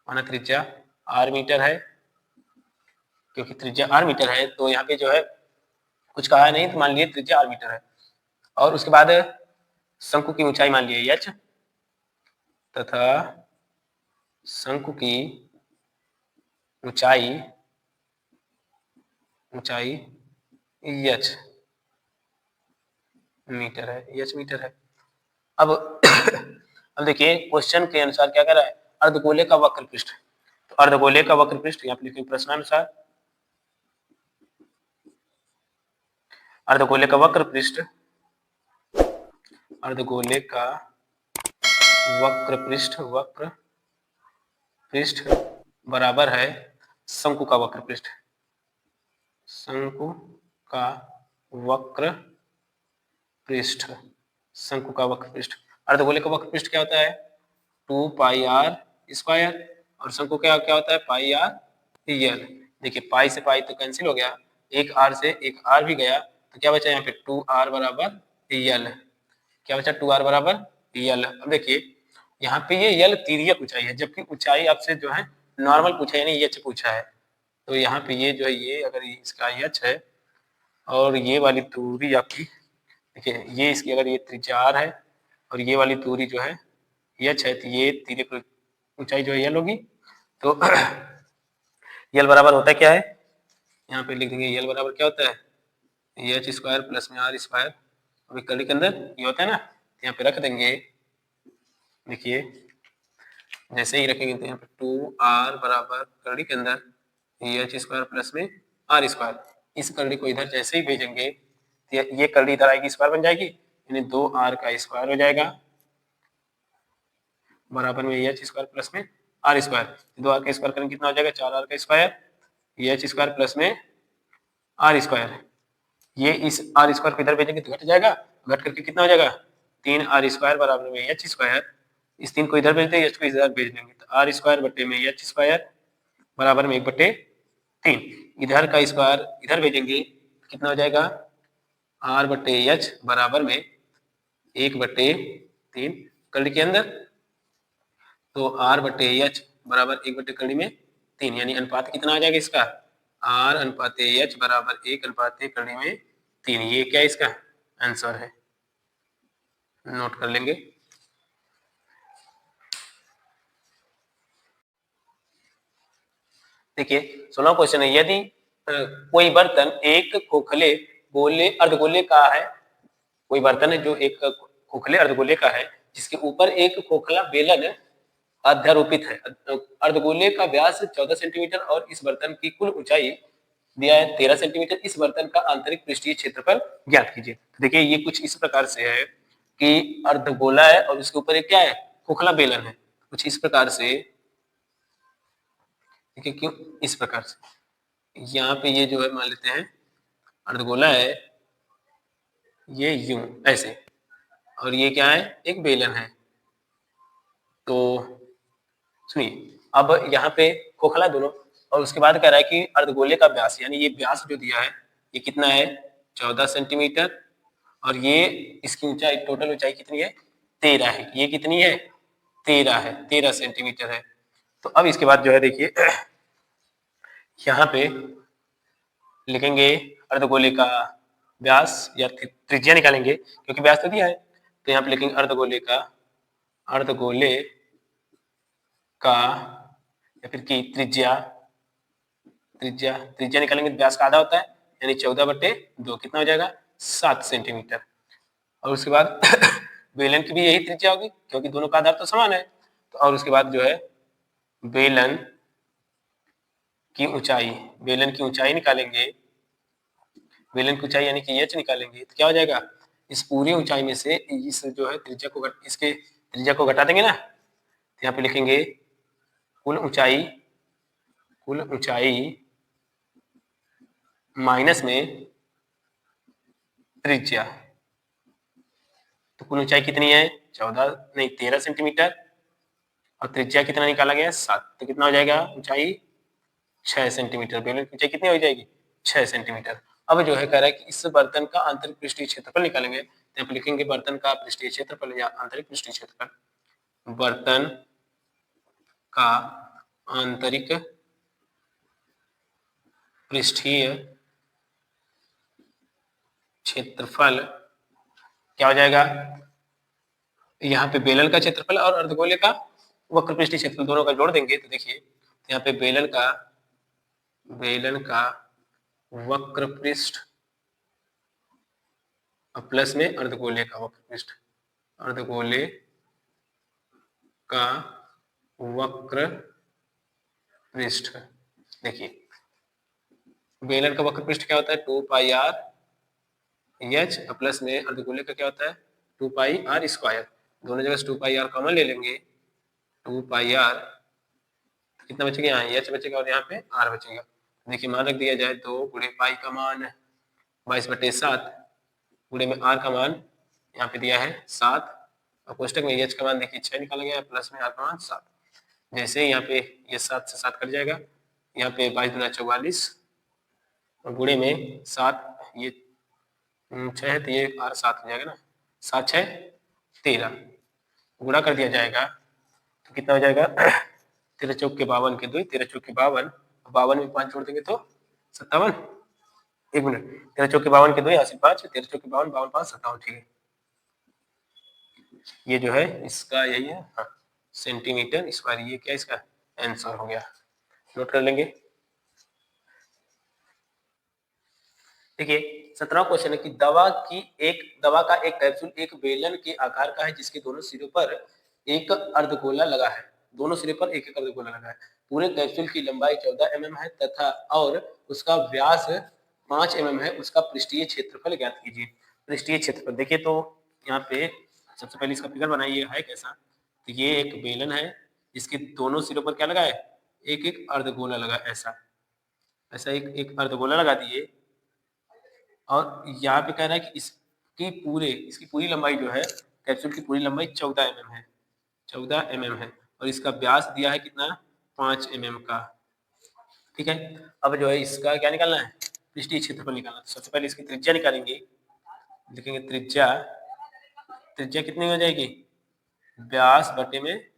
माना त्रिज्या r मीटर है, क्योंकि त्रिज्या r मीटर है तो यहाँ पे जो है कुछ कहा नहीं तो मान लिए त्रिज्या r मीटर है। और उसके बाद शंकु की ऊंचाई मान लिए h तथा शंकु की ऊंचाई h मीटर है। अब अब देखिए क्वेश्चन के अनुसार क्या कर रहा है, अर्धगोले का वक्र पृष्ठ, तो अर्धगोले का वक्र पृष्ठ यहाँ पे लिखेंगे प्रश्नानुसार, अर्धगोले का वक्र पृष्ठ बराबर है शंकु का वक्र पृष्ठ। अर्धगोले का वक्र पृष्ठ क्या होता है 2 पाई आर स्क्वायर और शंकु क्या होता है पाई आर यल। देखिए पाई से पाई तो कैंसिल हो गया, एक आर से एक आर भी गया, तो क्या बचा यहाँ पे 2r बराबर यल, क्या बचा 2r बराबर यल। अब देखिए यहाँ पे ये यल तिर्यक ऊंचाई है, जबकि ऊंचाई आपसे जो है नॉर्मल पूछा है, यानी एच पूछा है। तो यहाँ पे ये जो है ये अगर इसका एच है और ये वाली दूरी आपकी देखिए ये इसकी अगर ये त्रिज्या r है और ये वाली दूरी जो है एच है, तो ये तिर्यक ऊंचाई जो है यल होगी। तो यल बराबर होता क्या है, यहाँ पे लिख देंगे यल बराबर क्या होता है एच स्क्वायर प्लस में आर स्क्वायर, अभी कड़ी के अंदर ये होता है ना, यहाँ पे रख देंगे। देखिए जैसे ही रखेंगे तो यहाँ पे 2r बराबर कड़ी के अंदर एच स्क्वायर प्लस में आर स्क्वायर, इस कड़ी को इधर जैसे ही भेजेंगे तो ये कड़ी इधर आएगी स्क्वायर बन जाएगी, यानी 2r का स्क्वायर हो जाएगा बराबर में एच स्क्वायर प्लस में आर स्क्वायर, 2r का स्क्वायर करेंगे कितना हो जाएगा 4r का स्क्वायर, एच स्क्वायर प्लस में आर स्क्वायर, ये इस आर स्क्वायर को इधर भेजेंगे तो घट जाएगा, घट करके कितना हो जाएगा 3r स्क्वायर बराबर में एच स्क्वायर, इस 3 को इधर भेज देंगे, एच को इधर भेज देंगे तो आर स्क्वायर बटे में एच स्क्वायर बराबर में 1/3, इधर का स्क्वायर इधर भेजेंगे कितना हो जाएगा r बटे एच बराबर में 1/3 कड़ी के अंदर, तो r बटे एच बराबर 1/कड़ी में 3, यानी अनुपात कितना आ जाएगा इसका r अनुपात एच बराबर 1/कड़ी में 3, ये क्या इसका आंसर है, नोट कर लेंगे। देखिए 16वां क्वेश्चन है, यदि कोई बर्तन एक खोखले गोले अर्धगोले का है, कोई बर्तन है जो एक खोखले अर्धगोले का है जिसके ऊपर एक खोखला बेलन अध्यारोपित है, अर्धगोले का व्यास 14 सेंटीमीटर और इस बर्तन की कुल ऊंचाई दिया है 13 सेंटीमीटर, इस बर्तन का आंतरिक पृष्ठीय क्षेत्रफल ज्ञात कीजिए। तो देखिए ये कुछ इस प्रकार से है कि अर्धगोला है और उसके ऊपर एक क्या है खोखला बेलन है, कुछ इस प्रकार से, देखिए क्यों इस प्रकार से, यहाँ पे ये जो है मान लेते हैं अर्धगोला है ये यूं ऐसे और ये क्या है एक बेलन है। तो सुनिए अब यहाँ पे खोखला दोनों और उसके बाद कह रहा है कि अर्धगोले का व्यास, यानी ये व्यास जो दिया है ये कितना है 14 सेंटीमीटर और ये इसकी ऊंचाई टोटल ऊंचाई कितनी है 13 है, ये कितनी है 13 सेंटीमीटर है। तो अब इसके बाद जो है देखिए यहाँ पे लिखेंगे अर्धगोले का व्यास या त्रिज्या निकालेंगे क्योंकि व्यास तो दिया है, तो यहाँ पे लिखेंगे अर्धगोले का या फिर की त्रिज्या निकालेंगे तो व्यास का आधा होता है, यानी 14/2 कितना हो जाएगा 7 सेंटीमीटर। और उसके बाद बेलन की भी यही त्रिज्या होगी क्योंकि दोनों का आधार तो समान है। तो और उसके बाद जो है बेलन की ऊंचाई निकालेंगे, बेलन की ऊंचाई यानी कि एच निकालेंगे तो क्या हो जाएगा इस पूरी ऊंचाई में से इस जो है त्रिज्या को इसके त्रिज्या को घटा देंगे ना, तो यहाँ पे लिखेंगे कुल ऊंचाई माइनस में त्रिज्या, तो कुल ऊंचाई कितनी है 13 सेंटीमीटर और त्रिज्या कितना निकाला गया 7, तो कितना हो जाएगा ऊंचाई 6 सेंटीमीटर। बेलन की ऊंचाई कितनी हो जाएगी 6 सेंटीमीटर। अब जो है कह रहा है कि इस बर्तन का आंतरिक पृष्ठीय क्षेत्रफल निकालेंगे, तो यहाँ पे लिखेंगे बर्तन का पृष्ठीय क्षेत्रफल या आंतरिक पृष्ठीय क्षेत्रफल। बर्तन का आंतरिक पृष्ठीय क्षेत्रफल क्या हो जाएगा, यहाँ पे बेलन का क्षेत्रफल और अर्धगोले का वक्र पृष्ठीय क्षेत्रफल दोनों का जोड़ देंगे, तो देखिए यहाँ पे बेलन का वक्र पृष्ठ प्लस में अर्धगोले का वक्र पृष्ठ, अर्धगोले का वक्र पृष्ठ। देखिए बेलन का वक्र पृष्ठ क्या होता है 2 पाई आर एच प्लस में अर्धगोले का क्या होता है 2 पाई आर स्क्वायर। दोनों जगह से 2 पाई आर कॉमन ले लेंगे, 2 पाई आर कितना बचेगा यहाँ एच बचेगा और यहाँ पे आर बचेगा। देखिए मान रख दिया जाए 2 गुणे पाई का मान 22/7 गुणे में आर का मान यहाँ पे दिया है 7 और कोष्टक में एच का मान देखिए 6 निकाला गया है प्लस में आर का मान 7। जैसे यहाँ पे ये 7 से 7 कट जाएगा, यहाँ पे 22 गुना 44 और गुणे में 7 ये 6 है तो ये आर 7 हो जाएगा ना, 7 6 13 गुणा कर दिया जाएगा तो कितना हो जाएगा 13 चौक के 52 के 2 13 चौक के 52, 52 में 5 जोड़ देंगे तो 57, एक मिनट 13 चौक के 52 के 2 यहाँ से 5 13 चौक के 52 52 5 57, ठीक है ये जो है इसका यही है हाँ सेंटीमीटर स्क्वायर, ये क्या इसका आंसर हो गया, नोट कर लेंगे। देखिए 17वां क्वेश्चन है कि दवा का एक कैप्सूल एक बेलन के आकार का है जिसके दोनों सिरों पर एक अर्धगोला लगा है, दोनों सिरे पर एक एक अर्धगोला लगा है। पूरे कैप्सूल की लंबाई 14 mm है तथा और उसका व्यास 5 mm है, उसका पृष्ठीय क्षेत्रफल ज्ञात कीजिए। पृष्ठीय क्षेत्रफल देखिए तो यहाँ पे सबसे पहले इसका फिगर बनाइए है कैसा, तो ये एक बेलन है जिसके दोनों सिरों पर क्या लगा है एक एक अर्धगोला लगा, ऐसा ऐसा एक एक अर्धगोला लगा दिए और यहाँ पे कह रहा है कि इसकी पूरी लंबाई जो है कैप्सूल की पूरी लंबाई 14 mm है, 14 mm है और इसका व्यास दिया है कितना 5 mm का, ठीक है। अब जो है इसका क्या निकालना है पृष्ठीय क्षेत्रफल निकालना, तो सबसे पहले इसकी त्रिज्या निकालेंगे, लिखेंगे त्रिज्या, त्रिज्या कितनी हो जाएगी व्यास बटे में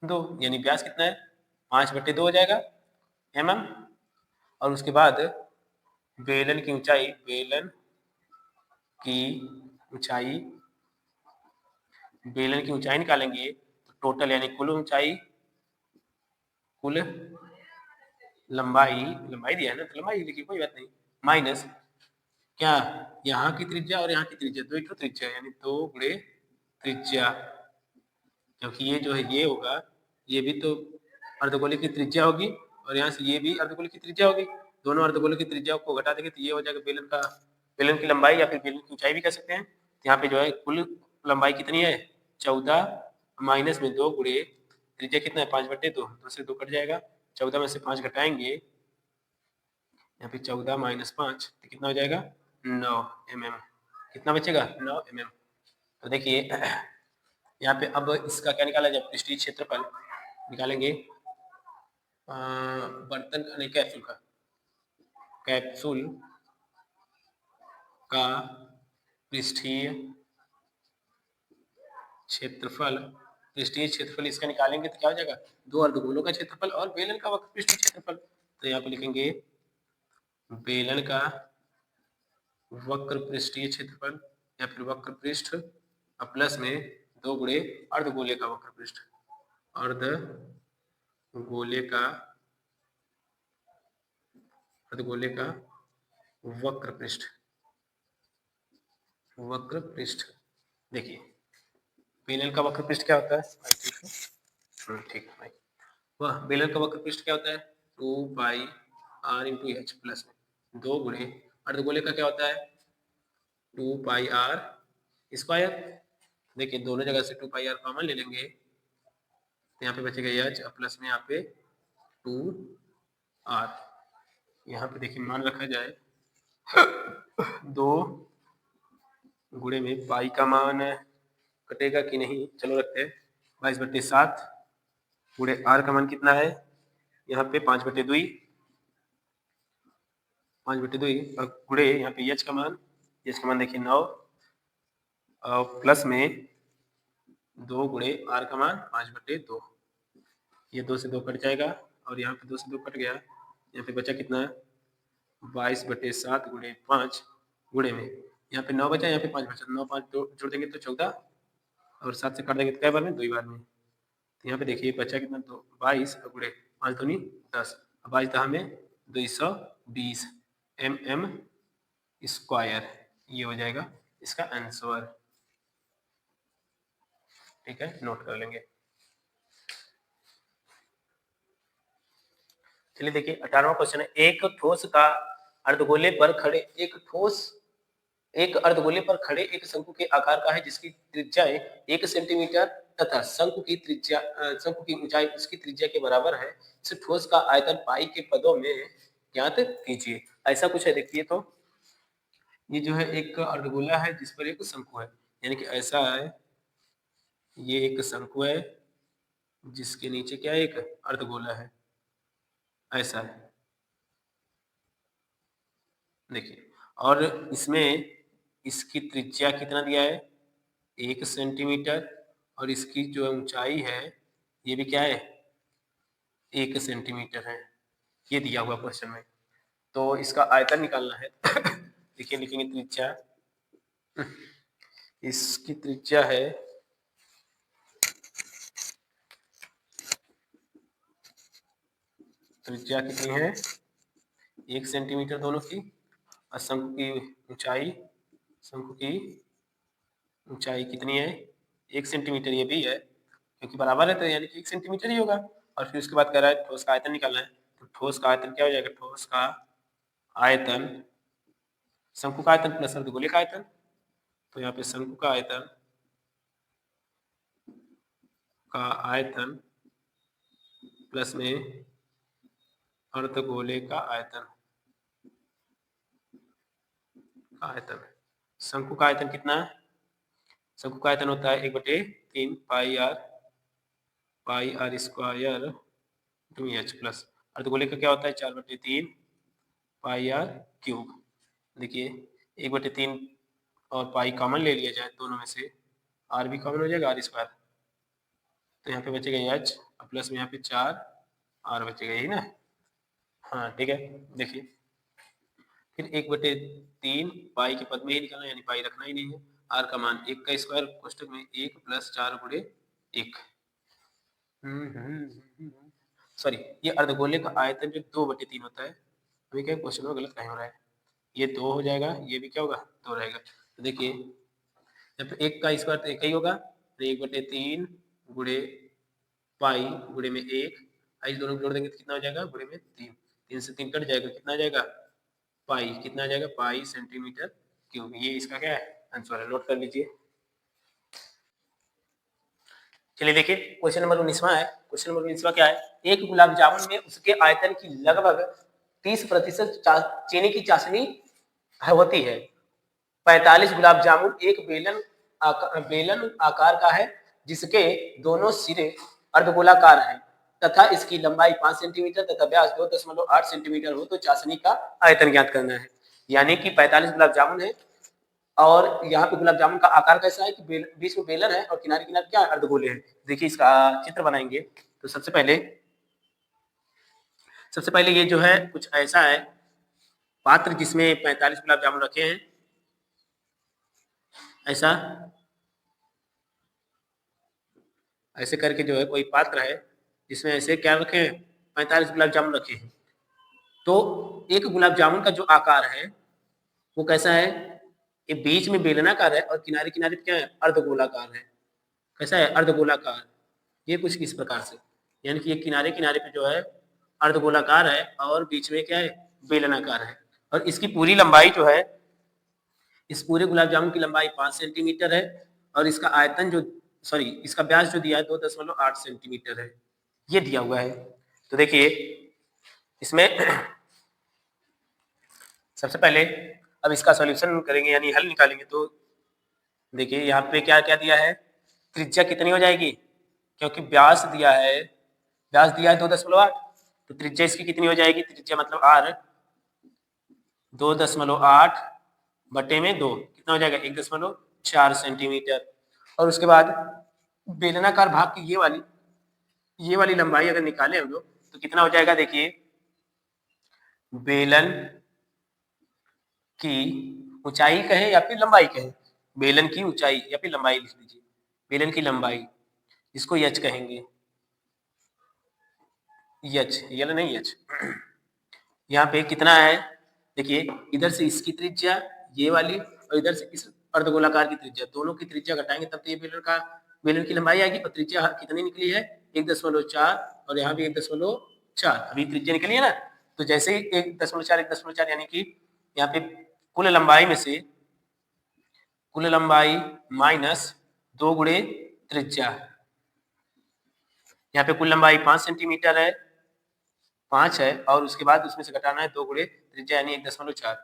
2, यानी व्यास कितना है 5/2 हो जाएगा mm और उसके बाद बेलन की ऊंचाई निकालेंगे तो टोटल यानी कुल लंबाई दिया है ना तो लंबाई लिखिए कोई बात नहीं, माइनस क्या यहाँ की त्रिज्या और यहाँ की त्रिज्या 2 × त्रिज्या यानी 2 गुणे त्रिज्या, क्योंकि ये जो है ये होगा ये भी तो अर्धगोले की त्रिज्या होगी और यहाँ से ये भी अर्धगोले की त्रिज्या होगी, दोनों अर्धगोले की त्रिज्या को घटा देंगे तो ये हो जाएगा बेलन की लंबाई या फिर बेलन की ऊंचाई भी कह सकते हैं। यहाँ पे जो है कुल लंबाई कितनी है 14 माइनस में 2 गुणे त्रिज्या कितना है 5/2, 2 से 2 कट जाएगा, 14 में से 5 घटाएंगे यहाँ पे 14 - 5 तो कितना हो जाएगा 9 mm, कितना बचेगा 9 mm। तो देखिए यहाँ पे अब इसका क्या निकाला जाए पृष्ठीय क्षेत्रफल निकालेंगे बर्तन नहीं कैप्सूल का पृष्ठीय क्षेत्रफल इसका निकालेंगे तो क्या हो जाएगा 2 अर्धगोलों का क्षेत्रफल और बेलन का वक्र पृष्ठीय क्षेत्रफल, तो यहाँ पे लिखेंगे बेलन का वक्र पृष्ठीय क्षेत्रफल या फिर वक्र पृष्ठ प्लस में 2 गुणे अर्धगोले का वक्र पृष्ठ, अर्धगोले का वक्र पृष्ठ। देखिए बेलन का वक्र पृष्ठ क्या होता है ठीक है भाई, वह बेलन का वक्र पृष्ठ क्या होता है 2 पाई r × h प्लस में 2 गुणे अर्धगोले का क्या होता है 2 पाई r स्क्वायर। देखिए दोनों जगह से 2 पाई r कॉमन ले लेंगे तो यहाँ पे बचेगा h प्लस में यहाँ पे 2r, यहाँ पे देखिए मान रखा जाए 2 गुणे में पाई का मान कटेगा कि नहीं, चलो रखते हैं 22/7 गुणे आर का मान कितना है यहाँ पे 5/2 और गुणे यहाँ पे एच का मान देखिए 9 और प्लस में 2 गुणे आर का मान 5/2, ये 2 से 2 कट जाएगा और यहाँ पे 2 से 2 कट गया, यहाँ पे बचा कितना 22/7 गुणे 5 गुणे में यहाँ पे 9 बचा, यहाँ पे 5 बचा, 9 5 जोड़ देंगे तो 14 और 7 से काट देंगे तो क्या बार में 2 बार में, तो यहाँ पे देखिए बचा कितना 22 गुणे 5 दूनी 10, 22 दहा में 220 mm स्क्वायर, ये हो जाएगा इसका आंसर। ठीक है, नोट कर लेंगे। चलिए देखिए 18वां क्वेश्चन है, एक ठोस का अर्धगोले पर खड़े एक शंकु के आकार का है जिसकी त्रिज्या 1 सेंटीमीटर तथा शंकु की ऊंचाई उसकी त्रिज्या के बराबर है, इस ठोस का आयतन पाई के पदों में ज्ञात कीजिए। ऐसा कुछ है, देखिए तो ये जो है एक अर्धगोला है जिस पर एक शंकु है, यानी कि ऐसा है, ये एक शंकु है जिसके नीचे क्या एक अर्धगोला है, ऐसा है देखिए, और इसमें इसकी त्रिज्या कितना दिया है 1 सेंटीमीटर और इसकी जो ऊंचाई है ये भी क्या है 1 सेंटीमीटर है, ये दिया हुआ क्वेश्चन में। तो इसका आयतन निकालना है देखिए लिखेंगे त्रिज्या, इसकी त्रिज्या है कितनी है 1 सेंटीमीटर दोनों की, और शंकु की ऊंचाई कितनी है 1 सेंटीमीटर, ये भी है क्योंकि बराबर है तो यानी कि 1 सेंटीमीटर ही होगा। और फिर उसके बाद कह रहा है ठोस का आयतन निकालना है, तो ठोस का आयतन क्या हो जाएगा, ठोस का आयतन शंकु का आयतन प्लस अर्धगोले का आयतन, तो यहाँ पे शंकु का आयतन प्लस में अर्धगोले का आयतन शंकु का आयतन कितना है, शंकु का आयतन होता है 1/3 pi r square to H plus अर्धगोले का क्या होता है 4/3 पाई आर क्यूब। देखिए 1/3 और पाई कॉमन ले लिया जाए दोनों में से, आर भी कॉमन हो जाएगा आर स्क्वायर, तो यहाँ पे बचेगा एच प्लस में यहाँ पे 4 आर बचेगा, यही ना। हाँ ठीक है, देखिए फिर 1/3 पाई के पद में ही निकालना, यानी पाई रखना ही नहीं है, आर का मान 1 का स्क्वायर कोष्टक में 1 + 4 × 1, सॉरी ये अर्धगोले का आयतन जो 2/3 होता है, अभी क्या क्वेश्चन में गलत कहीं हो रहा है, ये 2 हो जाएगा, ये भी क्या होगा 2 रहेगा, तो देखिए जब 1 का स्क्वायर तो 1 ही होगा, तो 1/3 गुणे पाई गुणे में 1, इस दोनों को जोड़ देंगे तो कितना हो जाएगा गुणे में 3, 3 से 3 कट जाएगा, कितना आ जाएगा पाई, कितना आ जाएगा पाई सेंटीमीटर क्यूब, ये इसका क्या है आंसर है, नोट कर लीजिए। चलिए देखिए क्वेश्चन नंबर 19वां है, क्वेश्चन नंबर 19वां क्या है, एक गुलाब जामुन में उसके आयतन की लगभग 30% चीनी की चाशनी होती है, 45 गुलाब जामुन एक बेलन आकार का है जिसके दोनों सिरे अर्धगोलाकार हैं तथा इसकी लंबाई 5 सेंटीमीटर तथा व्यास 2.8 सेंटीमीटर हो, तो चाशनी का आयतन ज्ञात करना है। यानी कि 45 गुलाब जामुन है और यहाँ पे गुलाब जामुन का आकार कैसा है कि बीच में बेलन है और किनारे किनारे क्या है अर्धगोले हैं। देखिए इसका चित्र बनाएंगे तो सबसे पहले ये जो है कुछ ऐसा है पात्र जिसमें 45 गुलाब जामुन रखे हैं, ऐसे करके जो है कोई पात्र है जिसमें ऐसे क्या रखे हैं 45 गुलाब जामुन रखे हैं, तो एक गुलाब जामुन का जो आकार है वो कैसा है, ये बीच में बेलनाकार है और किनारे किनारे क्या है अर्धगोलाकार है, कैसा है अर्धगोलाकार, ये कुछ इस प्रकार से, यानी कि ये किनारे किनारे पे जो है अर्धगोलाकार है और बीच में क्या है बेलनाकार है, और इसकी पूरी लंबाई जो है इस पूरे गुलाब जामुन की लंबाई 5 सेंटीमीटर है और इसका आयतन जो इसका व्यास जो दिया है 2.8 सेंटीमीटर है, ये दिया हुआ है। तो देखिए इसमें सबसे पहले अब इसका सॉल्यूशन करेंगे यानी हल निकालेंगे, तो देखिए यहाँ पे क्या क्या दिया है, त्रिज्या कितनी हो जाएगी, क्योंकि व्यास दिया है, व्यास दिया है 2.8, तो त्रिज्या इसकी कितनी हो जाएगी, त्रिज्या मतलब r 2.8 बटे में 2 कितना हो जाएगा 1.4 सेंटीमीटर। और उसके बाद बेलनाकार भाग की ये वाली लंबाई अगर निकाले हम लोग तो कितना हो जाएगा, देखिए बेलन की ऊंचाई कहें या फिर लंबाई कहें, बेलन की ऊंचाई या फिर लंबाई लिख लीजिए, बेलन की लंबाई इसको यच कहेंगे, यच यल नहीं यच। यहाँ पे कितना है, देखिए इधर से इसकी त्रिज्या ये वाली और इधर से इस अर्धगोलाकार की त्रिज्या, दोनों की त्रिज्या घटाएंगे तब तो ये बेलन की लंबाई आएगी। और त्रिज्या कितनी निकली है 1.4 और यहाँ भी 1.4, अभी त्रिज्या निकली है ना, तो जैसे ही 1.4 यानी कि यहाँ पे कुल लंबाई में से कुल लंबाई माइनस 2 गुणे त्रिज्या, यहाँ पे कुल लंबाई 5 सेंटीमीटर है, 5 है और उसके बाद उसमें से घटाना है 2 गुणे त्रिज्या यानी 1.4,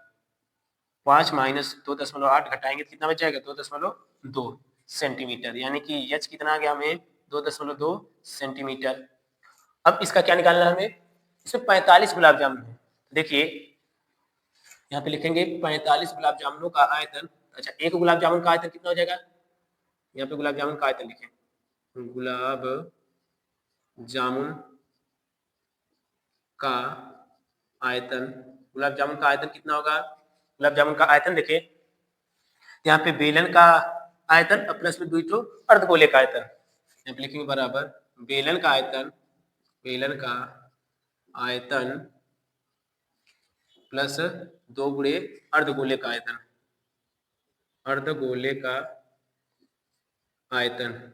5 माइनस 2.8 घटाएंगे तो कितना बच जाएगा 2.2 सेंटीमीटर, यानी कि एच कितना आ गया हमें 2.2 सेंटीमीटर। अब इसका क्या निकालना है हमें, इसमें 45 गुलाब जामुन है, देखिए यहाँ पे लिखेंगे 45 गुलाब जामुनों का आयतन। अच्छा एक गुलाब जामुन का आयतन कितना हो जाएगा, यहाँ पे गुलाब जामुन का आयतन लिखें, गुलाब जामुन का आयतन, गुलाब जामुन का आयतन कितना होगा, गुलाब जामुन का आयतन देखिए यहाँ पे बेलन का आयतन और प्लस में 2 अर्धगोले का आयतन, यहाँ पे लिखेंगे बराबर बेलन का आयतन, बेलन का आयतन प्लस 2 गुणे अर्धगोले का आयतन, अर्धगोले का आयतन।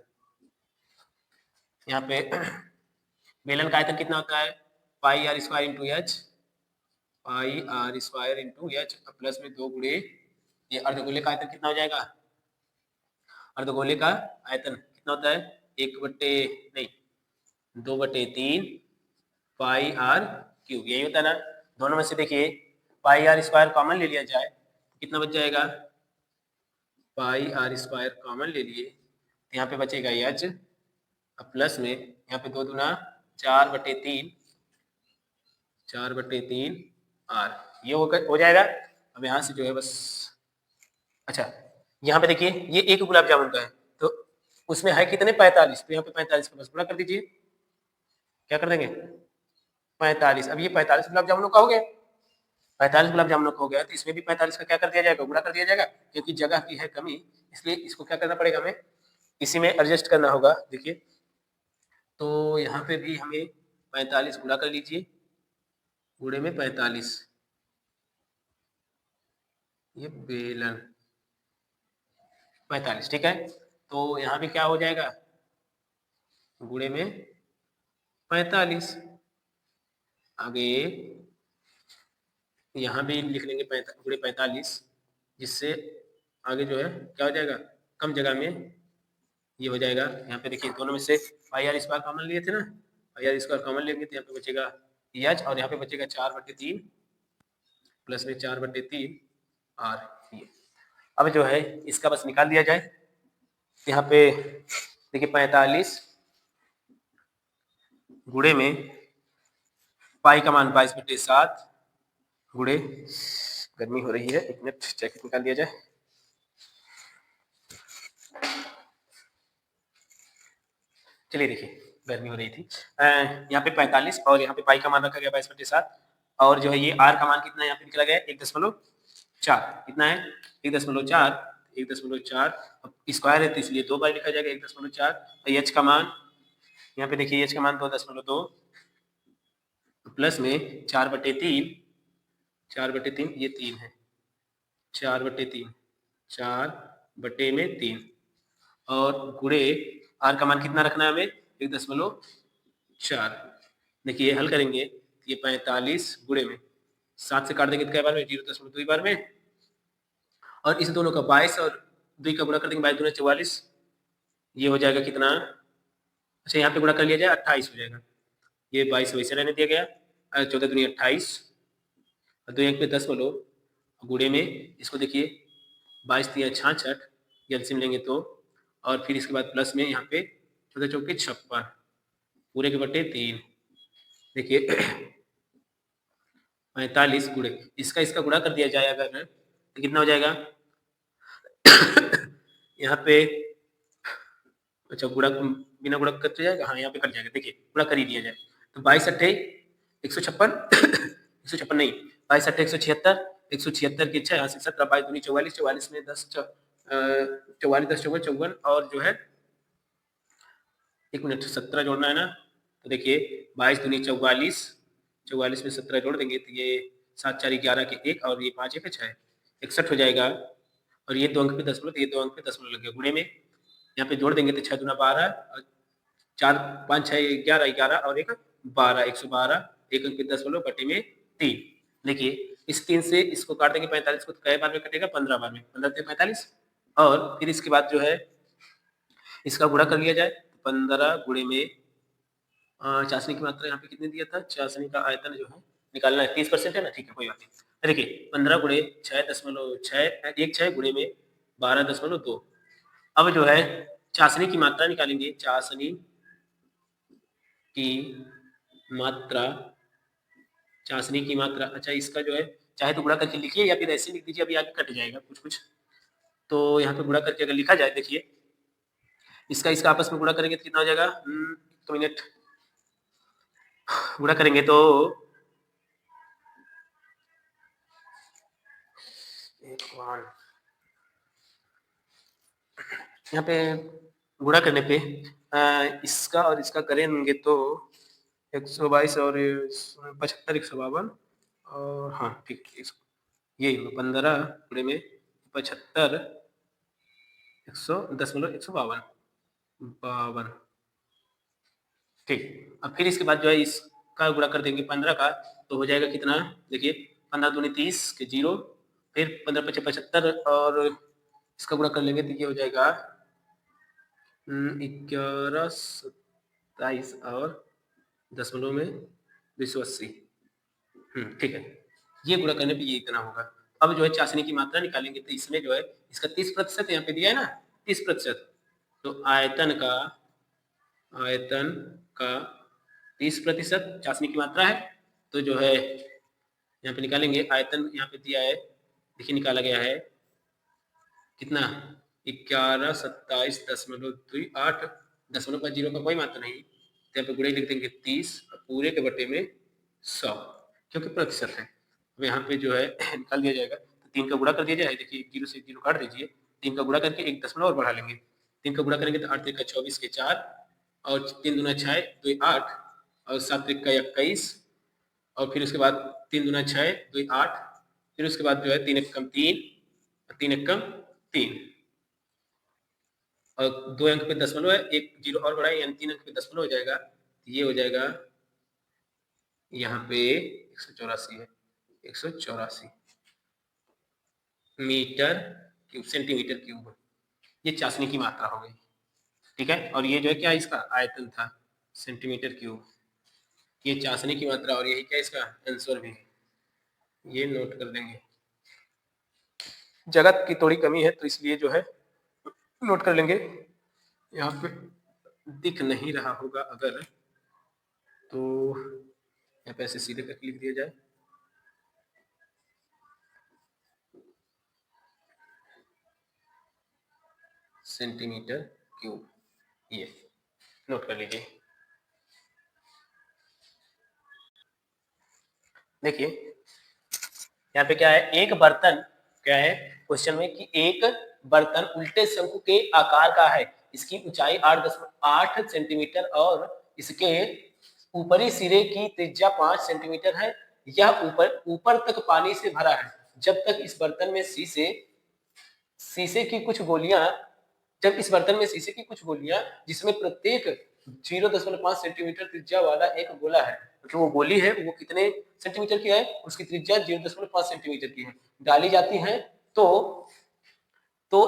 यहाँ पे बेलन का आयतन कितना होता है pi r square into H, pi r square into H plus में 2 गुणे ये अर्धगोले का आयतन कितना हो जाएगा, अर्धगोले का आयतन कितना होता है 2/3 पाई आर क्यूब, यही होता है ना। दोनों में से देखिए पाई आर स्क्वायर कॉमन ले लिया जाए तो कितना बच जाएगा, पाई आर स्क्वायर कॉमन ले लिए तो यहाँ पे बचेगा एच प्लस में यहाँ पे 2 दूना 4/3 आर, ये हो जाएगा। अब यहाँ से जो है बस, अच्छा यहाँ पे देखिए ये एक गुलाब जामुन का है तो उसमें है कितने 45, तो यहाँ पे 45 का बस गुणा कर दीजिए, क्या कर देंगे 45। अब ये 45 गुलाब जामुनों का हो गया, 45 गुलाब जामुनों का हो गया तो इसमें भी 45 का क्या कर दिया जाएगा गुणा कर दिया जाएगा, क्योंकि जगह की है कमी इसलिए इसको क्या करना पड़ेगा हमें इसी में एडजस्ट करना होगा। देखिए तो यहाँ पे भी हमें 45 गुणा कर लीजिए, गुणे में 45, ये बेलन 45 ठीक है, तो यहाँ भी क्या हो जाएगा गुणे में 45, आगे यहाँ भी लिख लेंगे गुणे 45, जिससे आगे जो है क्या हो जाएगा कम जगह में ये हो जाएगा। यहाँ पे देखिए दोनों में से पाई आर स्क्वायर कॉमन लिए थे ना, पाई आर स्क्वायर कॉमन लेंगे तो यहाँ पे बचेगा एच और यहाँ पे बचेगा 4/3 प्लस में 4/3 आर, ये अब जो है इसका बस निकाल दिया जाए। यहाँ पे देखिए 45 गुणे में पाई का मान 22/7 गुणे, गर्मी हो रही है एक मिनट जैकेट निकाल दिया जाए, चलिए देखिए गर्मी हो रही थी, यहाँ पे 45 और यहाँ पे पाई का मान रखा गया 22/7 और जो है ये आर का मान कितना है यहाँ पे निकला गया 1.4, कितना है 1.4 अब स्क्वायर है तो इसलिए 2 बार लिखा जाएगा 1.4 और एच का मान यहाँ पे देखिए एच का मान 2.2 प्लस में 4/3 ये 3 है 4/3 4/3 और गुणे आर का मान कितना रखना है हमें 1.4। देखिए हल करेंगे ये 45 गुणे में 7 से काट देंगे तो क्या बार में 0.2 बार में, और इस दोनों का 22 और 2 का गुणा कर देंगे 22 दूना 44, ये हो जाएगा कितना, अच्छा यहाँ पे गुणा कर लिया जाए 28 हो जाएगा, ये 22 वैसे रहने दिया गया 14 दूनी 28 और 2 1 पे 10 बोलो गुणे में इसको देखिए 22 3 66 एलसीएम लेंगे तो, और फिर इसके बाद प्लस में यहाँ पे चौदह चौके 56 पूरे के बटे 3। देखिए 45 गुणे इसका गुणा कर दिया जाए अगर तो कितना हो जाएगा यहाँ पे, अच्छा गुणा बिना गुणा कट जाएगा, हाँ यहाँ पे कट जाएगा। देखिए गुणा कर ही दिया जाए तो 22 अट्ठे 156 156 नहीं 22 अट्ठे 176 176 की 6 यहाँ से 17 22 दूनी 44 44 में 10 44 10 54 54 और जो है 1 मिनट 17 जोड़ना है ना, तो देखिए 22 दूनी 44 44 में 17 जोड़ देंगे तो ये 7 4 11 के 1 और ये 5 1 6 61 हो जाएगा। और ये 2 अंक पे 10 तो ये 2 अंक पे 10 लग गया गुणे में, यहाँ पे जोड़ देंगे तो 6 दूना 12 और 4 5 6 11 11 और 1 12 112 1 अंक पे 10 बटे में 3। देखिए इस 3 से इसको काट देंगे 45 को तो कई बार में कटेगा 15 बार में 15 से 45 और फिर इसके बाद जो है इसका गुणा कर लिया जाए तो 15 गुणे में चाशनी की मात्रा यहाँ पे कितने दिया था, चाशनी का आयतन जो है निकालना है 30% है ना, ठीक है कोई बात नहीं। देखिए 15 गुणे 6.6 1 6 गुणे में 12.2। अब जो है चाशनी की मात्रा निकालेंगे, चाशनी की मात्रा चाशनी की मात्रा, अच्छा इसका जो है चाहे तो गुणा करके लिखिए या फिर ऐसे लिख दीजिए, अभी आगे कट जाएगा कुछ कुछ, तो यहाँ पे गुणा करके अगर लिखा जाए देखिए इसका आपस में गुणा करेंगे तो कितना हो जाएगा, तो मिनट गुणा करेंगे तो यहाँ पे गुणा करने पे इसका और इसका करेंगे तो 122 और 75 152 और हाँ ठीक ये 15 गुणे में 75 110.152 ठीक। अब फिर इसके बाद जो है इसका गुणा कर देंगे 15 का तो हो जाएगा कितना, देखिए 15 दूनी 30 के 0, फिर 15 पचे 75 और इसका गुणा कर लेंगे तो ये हो जाएगा 11 27 और दशमलव में 280। ठीक है, ये गुणा करने पे ये इतना होगा। अब जो है चाशनी की मात्रा निकालेंगे तो इसमें जो है इसका 30% यहाँ पे दिया है ना 30%, तो आयतन का 30% चाशनी की मात्रा है, तो जो है यहाँ पे निकालेंगे आयतन यहाँ पे दिया है, देखिए निकाला गया है कितना 11 27 दशमलव 28 दशमलव का 0 का कोई मात्रा नहीं, तो यहाँ पे गुणे लिख देंगे 30 पूरे के बटे में 100 क्योंकि प्रतिशत है। अब यहाँ पे जो है निकाल दिया जाएगा तो 3 का गुणा कर दिया जाए, देखिए 0 से 0 काट दीजिए, 3 का गुणा करके 1 दशमलव और बढ़ा लेंगे, 3 का गुणा करेंगे तो 8 का 24 के 4 और 3 दूना 6 2 8 और 7 का 21 और फिर उसके बाद 3 दूना 6 2 8, फिर उसके बाद जो है 3 एक कम 3 3 एक कम 3 और 2 अंक पे दशमलव है, एक 0 और बढ़ाए यानी 3 अंक पे दशमलव हो जाएगा, ये हो जाएगा यहाँ पे 184 है 184 मीटर क्यूब सेंटीमीटर क्यूब, ये चाशनी की मात्रा हो गई। ठीक है, और ये जो है क्या इसका आयतन था सेंटीमीटर क्यूब, ये चाशनी की मात्रा और यही क्या इसका आंसर भी, ये नोट कर देंगे। जगत की थोड़ी कमी है तो इसलिए जो है नोट कर लेंगे, यहाँ पे दिख नहीं रहा होगा अगर तो यहाँ पे ऐसे सीधे करके लिख दिया जाए, सेंटीमीटर क्यूब, ये नोट कर लीजिए। देखिए यहाँ पे क्या है, एक बर्तन क्या है क्वेश्चन में कि एक बर्तन उल्टे शंकु के आकार का है, इसकी ऊंचाई 8.8 सेंटीमीटर और इसके ऊपरी सिरे की त्रिज्या 5 सेंटीमीटर है, यह ऊपर तक पानी से भरा है, जब तक इस बर्तन में शीशे की कुछ गोलियां जिसमें प्रत्येक 0.5 सेंटीमीटर त्रिज्या वाला एक गोला है, तो वो गोली है वो कितने सेंटीमीटर की है, उसकी त्रिज्या 0.5 सेंटीमीटर की है, डाली जाती है तो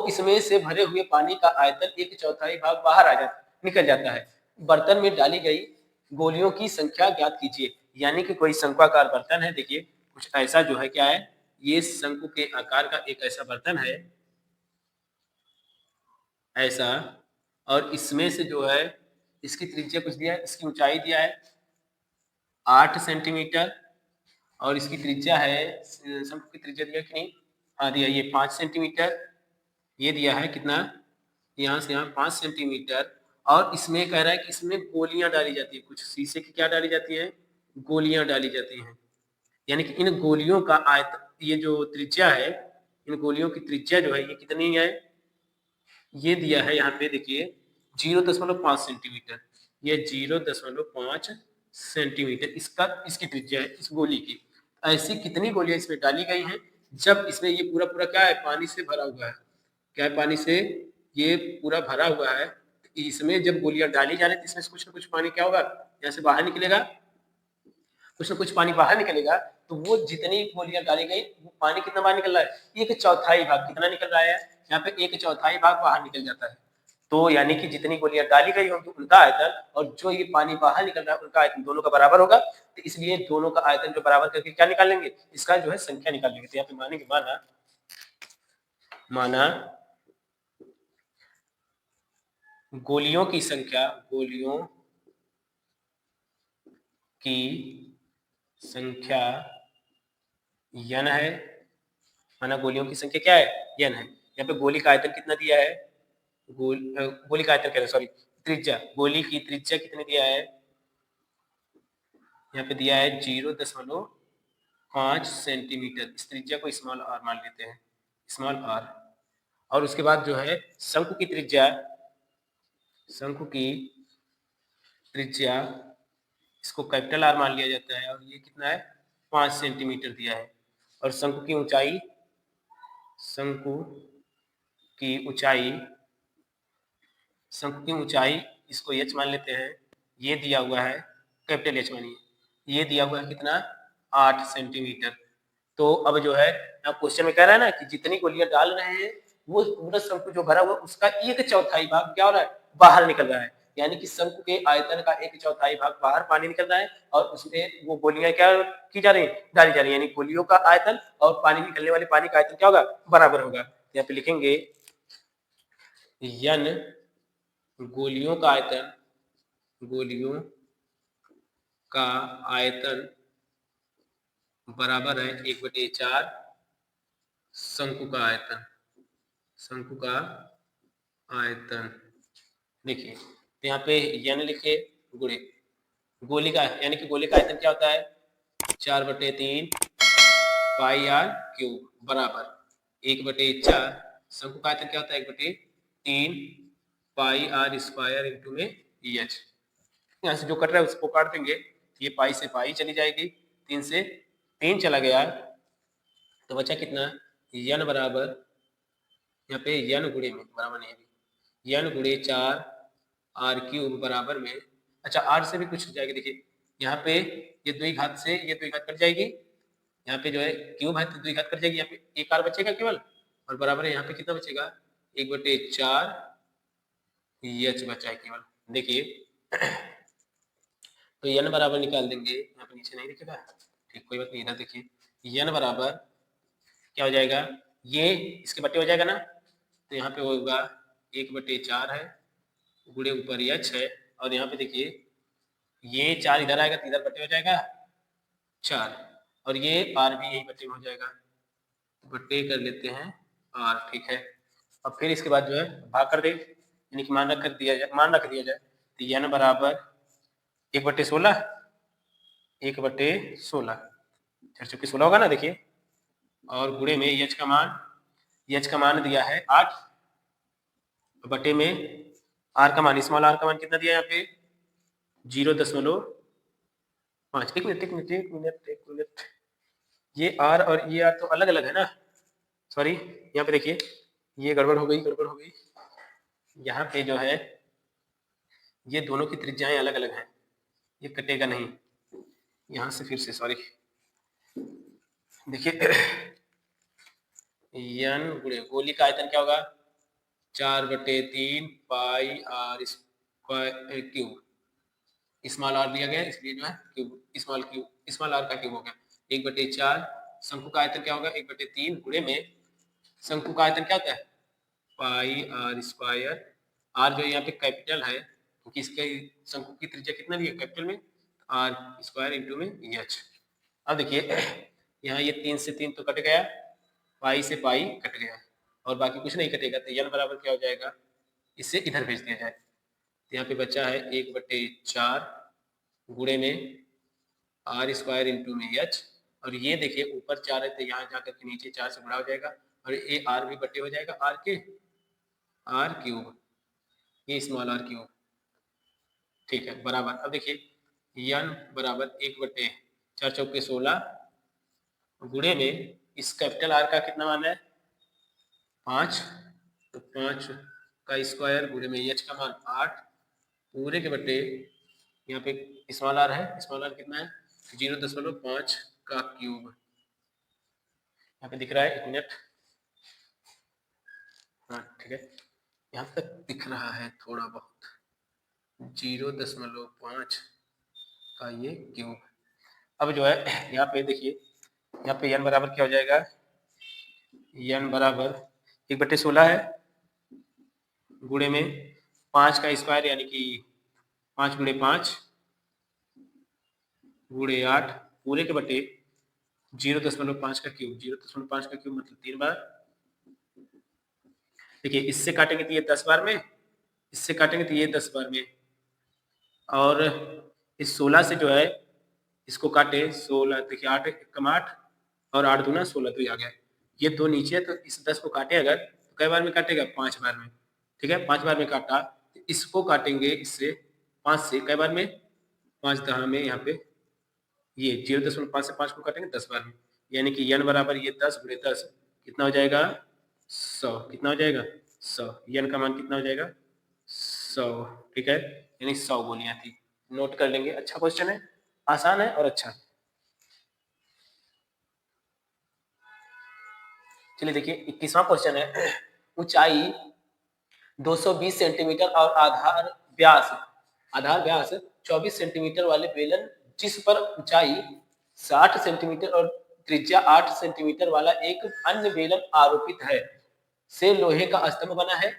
इसमें से भरे हुए पानी का आयतन 1/4 भाग बाहर निकल जाता है। बर्तन में डाली गई गोलियों की संख्या ज्ञात कीजिए, यानी कि कोई शंक्वाकार बर्तन है, देखिए कुछ ऐसा जो है क्या है, ये शंकु के आकार का एक ऐसा बर्तन है ऐसा, और इसमें से जो है इसकी त्रिज्या कुछ दिया है, इसकी ऊंचाई दिया है 8 सेंटीमीटर, और इसकी त्रिज्या है, शंकु की त्रिज्या दिया कि नहीं, हाँ दिया, ये 5 सेंटीमीटर, ये दिया है कितना, यहाँ से यहाँ 5 सेंटीमीटर। और इसमें कह रहा है कि इसमें गोलियां डाली जाती है, कुछ शीशे की क्या डाली जाती है, गोलियां डाली जाती हैं। यानी कि इन गोलियों का आयत, ये जो त्रिज्या है, इन गोलियों की त्रिज्या जो है ये कितनी है, ये दिया है यहाँ पे देखिए 0.5 सेंटीमीटर, ये 0.5 सेंटीमीटर इसका, इसकी त्रिज्या है इस गोली की। ऐसी कितनी गोलियां इसमें डाली गई हैं, जब इसमें ये पूरा पूरा क्या है, पानी से भरा हुआ है, क्या है, पानी से ये पूरा भरा हुआ है। इसमें जब गोलियां डाली जा रही है इसमें से कुछ ना कुछ पानी क्या होगा, यहाँ से बाहर निकलेगा, कुछ ना कुछ पानी बाहर निकलेगा। तो वो जितनी गोलियां डाली गई, वो पानी कितना बाहर निकल रहा है, एक चौथाई भाग कितना निकल रहा है, यहाँ पे एक चौथाई भाग बाहर निकल जाता है। तो यानी कि जितनी गोलियां डाली गई होंगी उनका आयतन और जो ये पानी बाहर निकल रहा है उनका आयतन दोनों का बराबर होगा। तो इसलिए दोनों का आयतन जो बराबर करके क्या निकाल लेंगे, इसका जो है संख्या निकाल लेंगे। तो यहाँ पे मानेंगे, माना गोलियों की संख्या, गोलियों की संख्या n है, माना गोलियों की संख्या क्या है, n है। यहाँ पे गोली का आयतन कितना दिया है, गोली का आयतन कह रहे, सॉरी त्रिज्या, गोली की त्रिज्या कितने दिया है, यहाँ पे दिया है 0.5 सेंटीमीटर। इस त्रिज्या को स्मॉल r मान लेते हैं, स्मॉल r। और उसके बाद जो है शंकु की त्रिज्या, शंकु की त्रिज्या इसको कैपिटल R मान लिया जाता है, और ये कितना है 5 सेंटीमीटर दिया है। और शंकु की ऊंचाई, शंकु की ऊंचाई, शंकु की ऊंचाई इसको h मान लेते हैं, ये दिया हुआ है कैपिटल H मानिए, ये दिया हुआ है कितना 8 सेंटीमीटर। तो अब जो है क्वेश्चन में कह रहा है ना कि जितनी गोलियां डाल रहे हैं वो पूरा शंकु जो भरा हुआ उसका एक चौथाई भाग क्या हो रहा है, बाहर निकल रहा है। यानी कि शंकु के आयतन का एक चौथाई भाग बाहर पानी निकल रहा है, और उसमें वो गोलियां क्या की जा रही है, डाली जा रही है। यानी गोलियों का आयतन और पानी निकलने वाले पानी का आयतन क्या होगा, बराबर होगा। यहाँ पे लिखेंगे n गोलियों का आयतन, गोलियों का आयतन बराबर है 1/4 शंकु का आयतन, शंकु का आयतन। देखिए तो यहाँ पे n लिखे गुणे गोली का, यानी कि गोली का आयतन क्या होता है 4/3 पाई r क्यूब बराबर 1/4, शंकु का आयतन क्या होता है 1/3 पाई r स्क्वायर इंटू में h। यहाँ से जो कट रहा है उसको काट देंगे, ये पाई से पाई चली जाएगी, 3 से 3 चला गया, तो बचा कितना n बराबर, यहाँ पे n गुणे में बराबर नहीं है, n गुणे 4 r क्यूब बराबर में, अच्छा r से भी कुछ हो जाएगा। देखिए यहाँ पे ये द्विघात से ये द्विघात कट जाएगी, यहाँ पे जो है क्यूब है तो द्विघात कट जाएगी, यहाँ पे एक r बचेगा केवल, और बराबर है यहाँ पे कितना बचेगा 1/4 h बचा है केवल। देखिए तो n बराबर निकाल देंगे, यहाँ पे नीचे नहीं दिखेगा, ठीक कोई बात नहीं, इधर देखिए n बराबर क्या हो जाएगा, ये इसके बट्टे हो जाएगा ना, तो यहाँ पे होगा 1/4 है गुणे ऊपर h है, और यहाँ पे देखिए ये 4 इधर आएगा तो इधर बट्टे हो जाएगा 4, और ये r भी यही बट्टे में हो जाएगा, बट्टे कर लेते हैं r, ठीक है। अब फिर इसके बाद जो है भाग कर दे, यानी कि मान रख दिया जाए, तो n बराबर 1/16, 1/16 चूंकि 16 होगा ना, देखिए, और गुणे में h का मान दिया है 8, बटे में r का मान, स्मॉल r का मान कितना दिया है यहाँ पे 0.5। एक मिनट, ये r और ये r तो अलग अलग है ना, सॉरी यहाँ पे देखिए ये गड़बड़ हो गई, यहाँ पे जो है ये दोनों की त्रिज्याएं अलग अलग हैं, ये कटेगा नहीं, यहाँ से फिर से सॉरी, देखिए n गुणे गोली का आयतन क्या होगा 4/3 पाई r square cube, small r दिया गया इसलिए जो है क्यूब, स्मॉल r का क्यूब हो गया 1/4, शंकु का आयतन क्या होगा 1/3 गुणे में, शंकु का आयतन क्या होता है पाई आर स्क्वायर, आर जो यहाँ पे कैपिटल है क्योंकि इसके शंकु की त्रिज्या कितना दी है कैपिटल में, आर स्क्वायर इंटू में एच। अब देखिए यहाँ ये 3 से 3 तो कट गया, पाई से पाई कट गया और बाकी कुछ नहीं कटेगा, तो n बराबर क्या हो जाएगा, इसे इधर भेज दिया जाए। तो यहाँ पे बचा है 1/4 गुणे में आर स्क्वायर इंटू में एच, और ये देखिए ऊपर 4 है तो यहाँ जाकर के नीचे 4 से गुणा हो जाएगा और ये आर भी बटे हो जाएगा आर के आर क्यूब, ये स्मॉल आर क्यूब, ठीक है बराबर। अब देखिए n बराबर 1/4 चौके 16 गुणे में इस कैपिटल आर का कितना मान है 5, तो 5 का स्क्वायर गुणे में एच का मान 8 पूरे के बटे यहाँ पे स्मॉल आर है, स्मॉल आर कितना है 0.5 का क्यूब, यहाँ पे दिख रहा है 1 मिनट, हाँ ठीक है यहाँ तक दिख रहा है थोड़ा बहुत, 0.5 का ये क्यूब। अब जो है यहाँ पे देखिए यहाँ पे n बराबर क्या हो जाएगा, n बराबर 1/16 है गुणे में 5 का स्क्वायर यानी कि 5 गुणे 5 गुणे 8 पूरे के बटे 0.5 का क्यूब, 0.5 का क्यूब मतलब 3 बार। देखिए इससे काटेंगे तो ये 10 बार में, इससे काटेंगे तो ये 10 बार में, और इस 16 से जो है इसको काटे 16, देखिए 8 कम 8 और 8 दूना 16 तो ये आ गया, ये 2 नीचे, तो इस 10 को काटे अगर तो कई बार में काटेगा 5 बार में, ठीक है 5 बार में काटा, तो इसको काटेंगे इससे 5 से कई बार में 5 दहा में, यहाँ पे ये 0.5 से 5 को काटेंगे 10 बार में, यानी कि n बराबर ये 10 गुणे 10 कितना हो जाएगा 100, कितना हो जाएगा 100, n का मान कितना हो जाएगा 100, ठीक है यानी 100 गोलियां थी, नोट कर लेंगे। अच्छा क्वेश्चन है, आसान है और अच्छा। चलिए देखिए 21वां क्वेश्चन है, ऊंचाई 220 सेंटीमीटर और आधार व्यास 24 सेंटीमीटर वाले बेलन जिस पर ऊंचाई 60 सेंटीमीटर और त्रिज्या 8 सेंटीमीटर वाला एक अन्य बेलन आरोपित है से लोहे का स्तंभ बना है,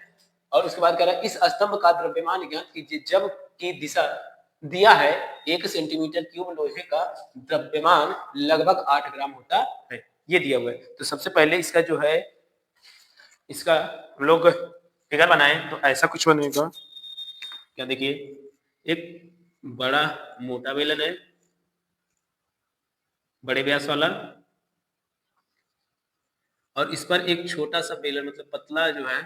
और उसके बाद कह रहा है इस स्तंभ का द्रव्यमान ज्ञात कीजिए जब की दिशा दिया है 1 सेंटीमीटर क्यूब लोहे का द्रव्यमान लगभग 8 ग्राम होता है, ये दिया हुआ है। तो सबसे पहले इसका जो है इसका हम लोग फिगर बनाए तो ऐसा कुछ बनेगा, क्या देखिए एक बड़ा मोटा बेलन है बड़े व्यास वाला, और इस पर एक छोटा सा बेलन मतलब पतला जो है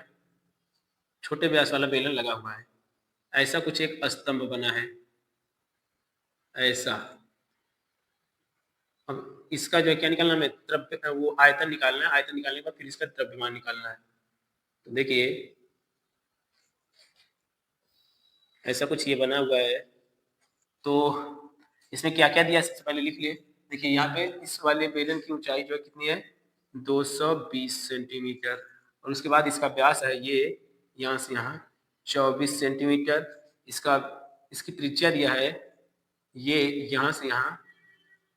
छोटे व्यास वाला बेलन लगा हुआ है, ऐसा कुछ एक स्तंभ बना है ऐसा। अब इसका जो है क्या निकालना है, द्रव्य वो आयतन निकालना है, आयतन निकालने के बाद फिर इसका द्रव्यमान निकालना है। तो देखिए ऐसा कुछ ये बना हुआ है, तो इसमें क्या क्या दिया है सबसे पहले लिख लिए। देखिए यहाँ पे इस वाले बेलन की ऊंचाई जो है कितनी है 220 सेंटीमीटर, और उसके बाद इसका व्यास है ये यहाँ से यहाँ 24 सेंटीमीटर, इसका इसकी त्रिज्या दिया है ये यहाँ से यहाँ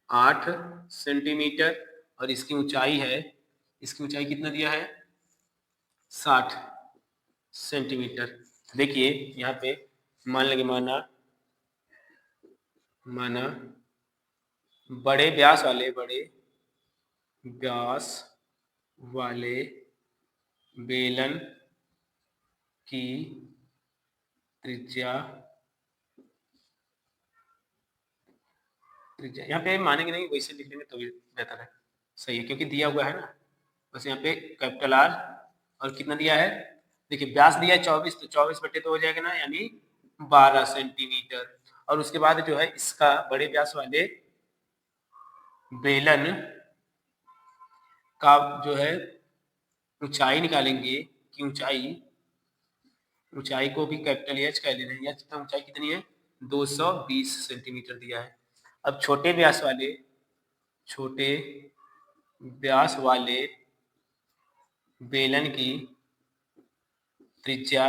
8 सेंटीमीटर, और इसकी ऊंचाई है, इसकी ऊंचाई कितना दिया है 60 सेंटीमीटर। देखिए यहाँ पे मान लगे माना बड़े व्यास वाले बेलन की त्रिज्या यहाँ पे मानेंगे नहीं, वैसे लिख लेंगे तो भी बेहतर है, सही है क्योंकि दिया हुआ है ना। बस यहाँ पे कैपिटल आर और कितना दिया है, देखिए व्यास दिया है 24, तो 24/2 हो जाएगा ना, यानी 12 सेंटीमीटर। और उसके बाद जो है इसका बड़े व्यास वाले बेलन का जो है ऊंचाई निकालेंगे कि ऊंचाई को भी कैपिटल एच कह ले रहे हैं, या ऊंचाई कितनी है 220 सेंटीमीटर दिया है। अब छोटे व्यास वाले बेलन की त्रिज्या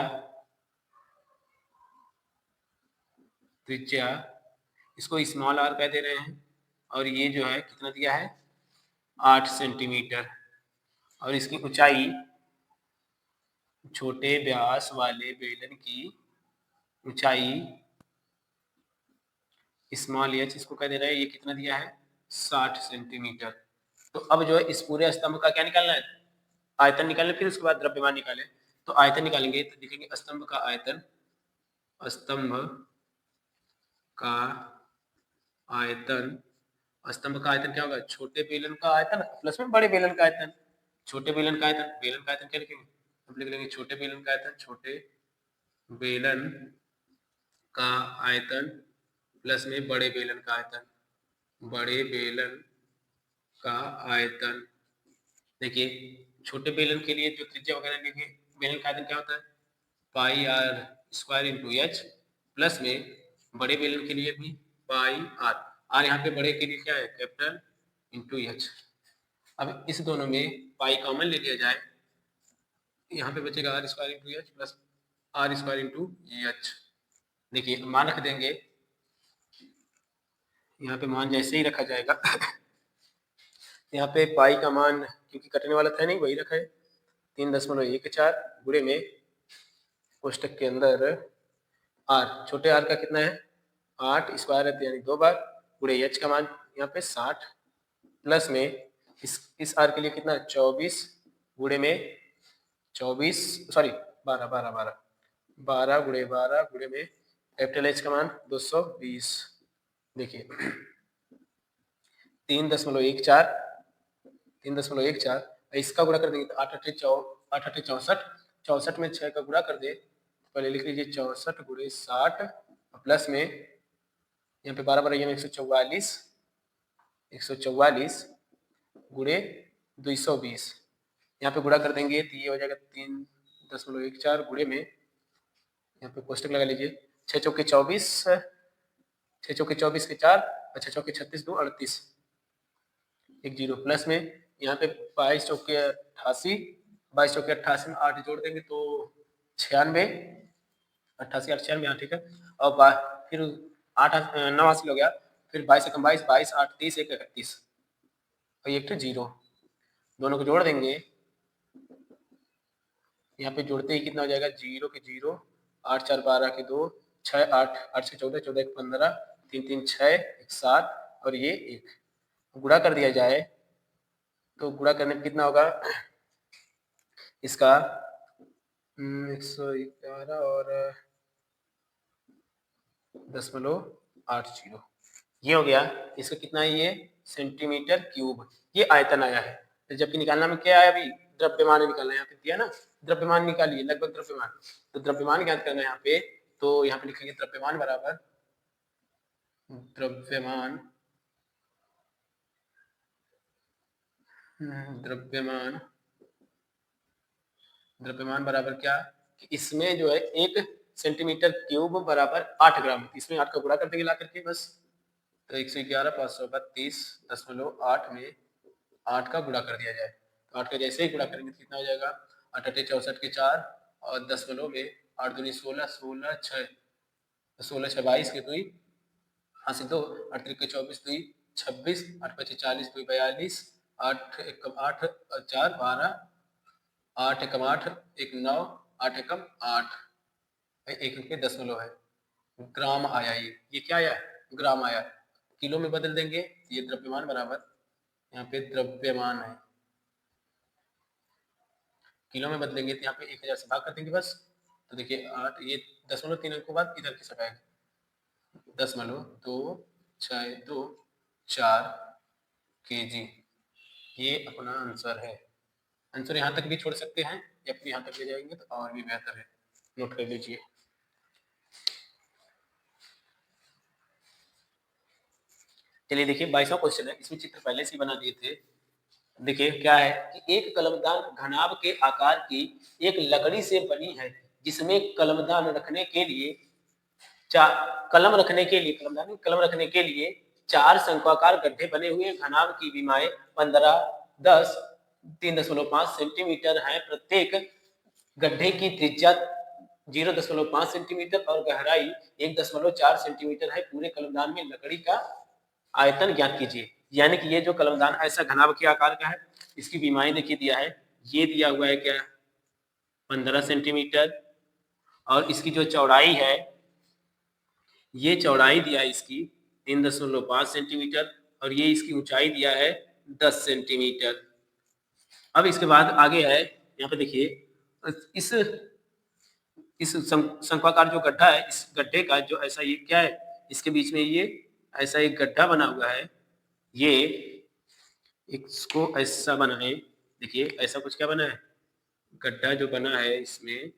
इसको स्मॉल आर कह दे रहे हैं, और ये जो है कितना दिया है 8 सेंटीमीटर, और इसकी ऊंचाई छोटे व्यास वाले बेलन की ऊंचाई स्मॉल एच, इसको क्या दे रहा है, ये कितना दिया है 60 सेंटीमीटर। तो अब जो है इस पूरे स्तंभ का क्या निकालना है, आयतन निकालना, फिर उसके बाद द्रव्यमान निकाले। तो आयतन निकालेंगे तो देखेंगे स्तंभ का आयतन, स्तंभ का आयतन, स्तंभ का आयतन क्या होगा, छोटे बेलन का आयतन प्लस में बड़े बेलन का आयतन। छोटे बेलन का आयतन, बेलन का आयतन क्या लिखेंगे, अब लिख लेंगे छोटे बेलन का आयतन, छोटे बेलन का आयतन प्लस में बड़े बेलन का आयतन, बड़े बेलन का आयतन। देखिए छोटे बेलन के लिए जो त्रिज्या वगैरह लिखे, बेलन का आयतन क्या होता है pi r square into H, plus में बड़े बेलन के लिए भी पाई आर, आर यहाँ पे बड़े के लिए क्या है कैपिटल इंटू एच। अब इस दोनों में पाई कॉमन ले लिया जाए, यहाँ पे बचेगा R square into H plus R square into H. देखिए मान रख देंगे, यहाँ पे मान जैसे ही रखा जाएगा यहाँ पे पाई का मान क्योंकि कटने वाला था नहीं वही रखा है 3.14 गुणे में कोष्टक के अंदर आर, छोटे आर का कितना है 8 स्क्वायर है यानी 2 बार, गुणे एच का मान यहाँ पे 60 प्लस में इस आर के लिए कितना 24 गुणे में 24 सॉरी 12 12 12 12 गुणे 12 गुणे में कैपिटल एच का मान 220। देखिए 3.14 इसका गुणा कर देंगे तो 8 8 64, 64 में 6 का गुणा कर दे, पहले लिख लीजिए 64 गुणे 60 प्लस में यहाँ पे 12 12 144 गुणे 220, यहाँ पे गुणा कर देंगे तो ये हो जाएगा 3.14 गुणे में, यहाँ पे कोष्टक लगा लीजिए 6 चौके 24, 6 चौके 24 के 4 और 6 चौके 36 2 38, एक जीरो प्लस में यहाँ पे 22 चौके 88, 22 चौके 88 में 8 जोड़ देंगे तो 96, 88 8 96, हाँ ठीक है। और फिर 8 9 हासिल हो गया, फिर 22 कम 22 22 8 30 1 31 और एक जीरो, दोनों को जोड़ देंगे, यहाँ पे जोड़ते ही कितना हो जाएगा, जीरो के जीरो, 8 4 12 के 2, 6 8 8 से 14 14 1 15 3 3 6 1 7 और ये 1, गुणा कर दिया जाए तो गुणा करने में कितना होगा इसका 111 और 0.80, ये हो गया। इसका कितना है ये सेंटीमीटर क्यूब, ये आयतन आया है। तो जबकि निकालना में क्या आया, अभी द्रव्यमान निकालना है, यहाँ पे दिया ना द्रव्यमान निकालिए, लगभग द्रव्यमान, तो द्रव्यमान ज्ञात करना है यहाँ पे, तो यहाँ पे लिखेंगे द्रव्यमान बराबर द्रव्यमान द्रव्यमान द्रव्यमान बराबर क्या कि इसमें जो है 1 सेंटीमीटर क्यूब बराबर 8 ग्राम, इसमें 8 का गुणा कर देंगे ला करके बस, तो 111 532.8 में 8 का गुणा कर दिया जाए, तो 8 का जैसे ही गुणा करेंगे तो कितना हो जाएगा 8 8 64 के 4 और 10 में 8 दूनी 16 16 6 16 6 22 के 2 हाँ से 2 8 3 के 24 2 26 8 5 40 2 42 8 1 8 4 12 8 एकम 8 1 9 8 एकम 8 एक के 10 है, ग्राम आया, ये क्या आया ग्राम आया, किलो में बदल देंगे ये द्रव्यमान बराबर, यहाँ पे द्रव्यमान है, किलो में बदलेंगे तो यहाँ पे 1000 से भाग कर देंगे बस, तो देखिए 8 ये 0.3 अंक के बाद इधर की सब आएगा 0.264 kg, ये अपना आंसर है। आंसर यहाँ तक भी छोड़ सकते हैं या फिर यहाँ तक ले जाएंगे तो और भी बेहतर है, नोट कर लीजिए। चलिए देखिए 22वां क्वेश्चन है, इसमें चित्र पहले से ही बना दिए थे। देखिए क्या है कि एक कलमदान घनाभ के आकार की एक लकड़ी से बनी है, जिसमें कलमदान रखने के लिए कलम रखने के लिए 4 शंक्वाकार गड्ढे बने हुए, घनाभ की विमाएं 15 10 3.5 सेंटीमीटर है, प्रत्येक गड्ढे की त्रिज्या 0.5 सेंटीमीटर और गहराई 1.4 सेंटीमीटर है, पूरे कलमदान में लकड़ी का आयतन ज्ञात कीजिए। यानी कि ये जो कलमदान ऐसा घनाभ के आकार का है, इसकी विमाएं देखिए दिया है, ये दिया हुआ है क्या 15 सेंटीमीटर, और इसकी जो चौड़ाई है, ये चौड़ाई दिया है इसकी 3.5 सेंटीमीटर, और ये इसकी ऊंचाई दिया है 10 सेंटीमीटर। अब इसके बाद आगे है, यहाँ पे देखिए इस शंक्वाकार जो गड्ढा है, इस गड्ढे का जो ऐसा ये क्या है, इसके बीच में ये ऐसा एक गड्ढा बना हुआ है, ये इसको ऐसा बना है, देखिए ऐसा कुछ क्या बना है, गड्ढा जो बना है इसमें,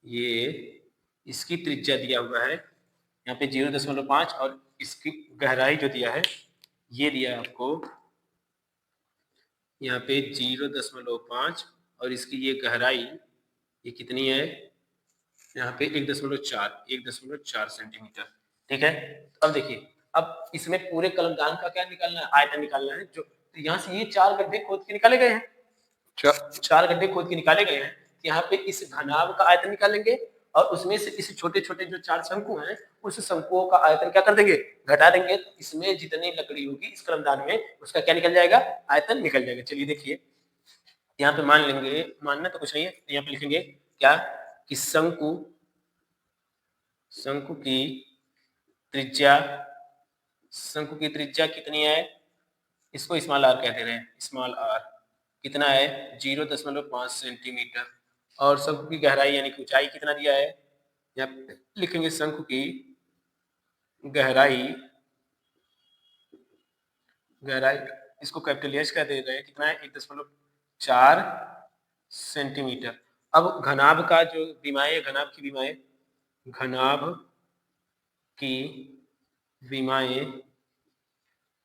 ये इसकी त्रिज्या दिया हुआ है यहाँ पे 0.5, और इसकी गहराई जो दिया है ये दिया है आपको यहाँ पे 0.5, और इसकी ये गहराई ये कितनी है, यहाँ पे 1.4 सेंटीमीटर। ठीक है, अब देखिए, अब इसमें पूरे कलमदान का क्या निकालना है, आयतन निकालना है। जो तो यहाँ से ये 4 गड्ढे खोद के निकाले गए हैं, 4 गड्ढे खोद के निकाले गए हैं। यहाँ पे इस घनाभ का आयतन निकालेंगे, और उसमें से इस छोटे छोटे जो 4 शंकु हैं, उस शंकुओं का आयतन क्या कर देंगे, घटा देंगे। तो इसमें जितनी लकड़ी होगी इस कलमदान में, उसका क्या निकल जाएगा, आयतन निकल जाएगा। चलिए देखिए, यहाँ पे मान लेंगे, मानना तो कुछ नहीं है, यहाँ पे लिखेंगे क्या कि शंकु की त्रिज्या, शंकु की त्रिज्या कितनी है, इसको स्मॉल आर कहते हैं, स्मॉल आर कितना है 0.5 सेंटीमीटर, और शंकु की गहराई यानी कि ऊंचाई कितना दिया है, यहाँ लिखेंगे शंकु की गहराई इसको कैपिटल एच कह दे रहे हैं, कितना है 1.4 सेंटीमीटर। अब घनाभ का जो विमाएं, घनाभ की विमाएं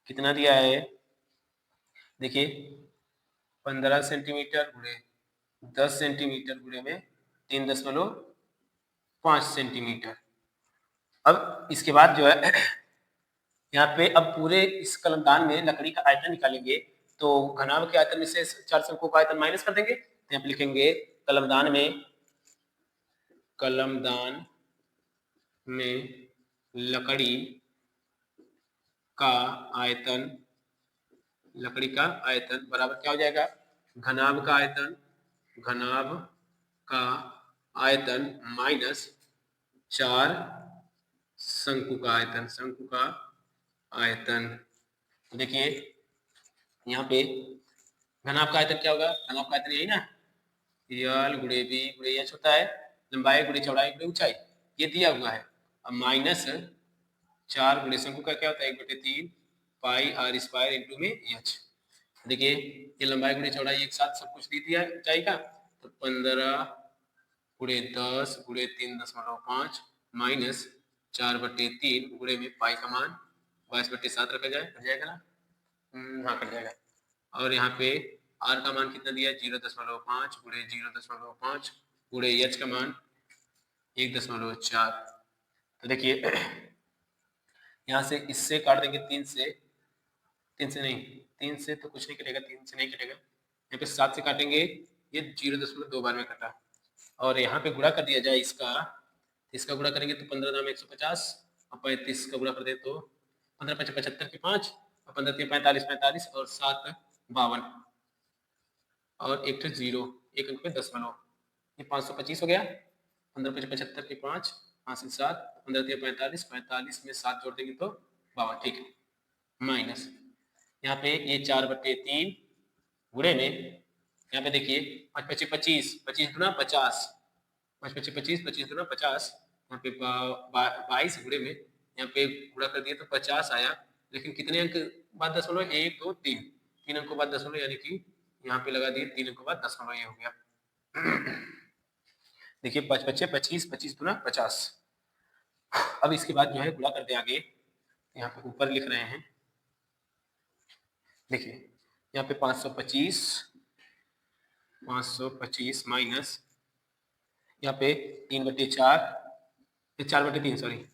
कितना दिया है, देखिए 15 सेंटीमीटर गुणे 10 सेंटीमीटर गुणे में 3.5 सेंटीमीटर। अब इसके बाद जो है यहाँ पे अब पूरे इस कलमदान में लकड़ी का आयतन निकालेंगे, तो घनाभ के आयतन में से 4 शंकुओं का आयतन माइनस कर देंगे। तो यहाँ पे लिखेंगे कलमदान में लकड़ी का आयतन बराबर क्या हो जाएगा, घनाभ का आयतन माइनस 4 शंकु का आयतन। तो देखिए यहाँ पे घनाभ का आयतन क्या होगा, घनाभ का आयतन यही ना, यल गुणे बी गुणे एच होता है, लंबाई गुणे चौड़ाई गुणे ऊंचाई, ये दिया हुआ है। अब माइनस 4 गुणे शंकु का क्या होता है 1/3 पाई आर स्क्वायर इंटू में एच। देखिए ये लंबाई गुणे चौड़ाई एक साथ सब कुछ दे दिया है ऊंचाई का, तो 15 गुणे 10 गुणे 3.5 माइनस 4/3 गुणे में पाई का मान 22/7 रखा जाए, कट जाएगा ना, हाँ कट जाएगा। और यहाँ पे आर का मान कितना दिया है 0.5 गुणे 0.5 गुणे एच का मान 1.4। तो देखिए यहाँ से इससे काट देंगे 3 से तो कुछ नहीं कटेगा, 3 से नहीं कटेगा, यहाँ पे 7 से काटेंगे, ये 0.2 बार में कटा। और यहाँ पे गुणा कर दिया जाए इसका गुणा करेंगे तो 15 दाम 150, और 35 का गुणा कर दे तो 15 5 75 के 5, और 15 3 45 और 7 52, और एक 0 एक अंक में 10 बनाओ, ये 525 हो गया। 15 5 75 के 5 5 से 7, 15 3 45 में 7 जोड़ देंगे तो 52, ठीक है। माइनस यहाँ पे ये 4/3 गुणे में, यहाँ पे देखिए 5 5 25 25 गुना 50, 5 5 25 25 गुना 50, यहाँ पे 22 गुणे में, यहाँ पे गुणा कर दिए तो 50 आया, लेकिन कितने अंक बाद दशमलव, 1 2 3 अंकों बाद दशमलव, यानी कि यहाँ पे लगा दिए 3 अंकों बाद दशमलव, ये हो गया। देखिए 5 5 25 25 गुना 50। अब इसके बाद जो है गुणा करते आगे, यहाँ पे ऊपर लिख रहे हैं, देखिए यहाँ पे 525 माइनस यहाँ पे 4/3 सॉरी,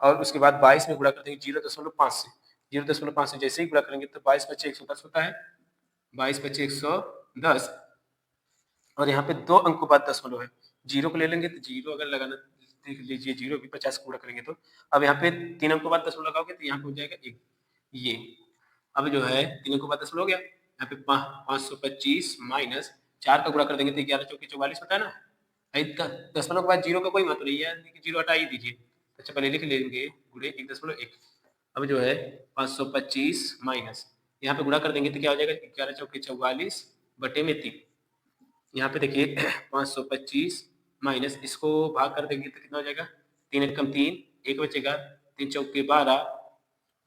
और उसके बाद 22 में गुणा करते हैं 0.5 से, 0.5 से जैसे ही गुणा करेंगे तो 22 × 110 होता है, 22 × 110, और यहाँ पे 2 अंकों बाद दशमलव है, 0 को ले लेंगे तो 0 अगर लगाना देख लीजिए, 0 भी 50 गुणा करेंगे तो, अब यहाँ पे 3 अंकों बाद दशमलव लगाओगे तो यहाँ पे हो जाएगा 1, ये अब जो है 3 अंकों बाद दशमलव हो गया। यहाँ पे 525 माइनस 4 का गुणा कर देंगे तो 11 × 4 = 44 होता है ना, दशमलव के बाद जीरो का कोई महत्व नहीं है, जीरो हटा ही दीजिए। अच्छा पहले लिख लेंगे गुणे 1.1। अब जो है 525 माइनस, यहाँ पे गुणा कर देंगे तो क्या हो जाएगा, 11 चौके 44 बटे में 3। यहाँ पे देखिए 525 माइनस, इसको भाग कर देंगे तो कितना हो जाएगा, 3 एक कम 3, एक बचेगा, 3 चौके 12,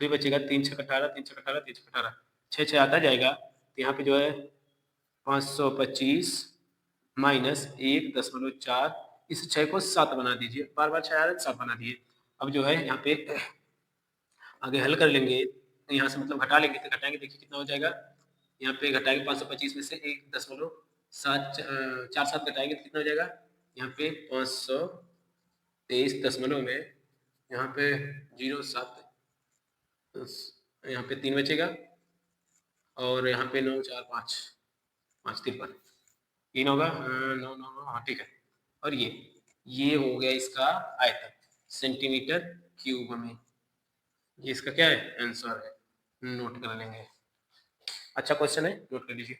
फिर बचेगा 3 छक 18, 3 छक 18, 3 छक 18, 6 आता जाएगा। तो यहाँ पे जो है 525 माइनस 1.4, इस 6 को 7 बना दीजिए, बार बार 6 आ रहा है 7 बना दिए। अब जो है यहाँ पे आगे हल कर लेंगे, तो यहाँ से मतलब घटा लेंगे तो घटाएंगे, देखिए कितना हो जाएगा, यहाँ पे घटाएंगे 525 में से 1.47 घटाएंगे तो कितना हो जाएगा, यहाँ पे 523 में यहाँ पे 0.7, यहाँ पे 3 बचेगा और यहाँ पे 9 4 5 5 53, 3 होगा 9 9 9, हाँ ठीक है। और ये हो गया इसका आयतन सेंटीमीटर क्यूब में, ये इसका क्या है आंसर है, नोट कर लेंगे। अच्छा क्वेश्चन है, नोट कर लीजिए।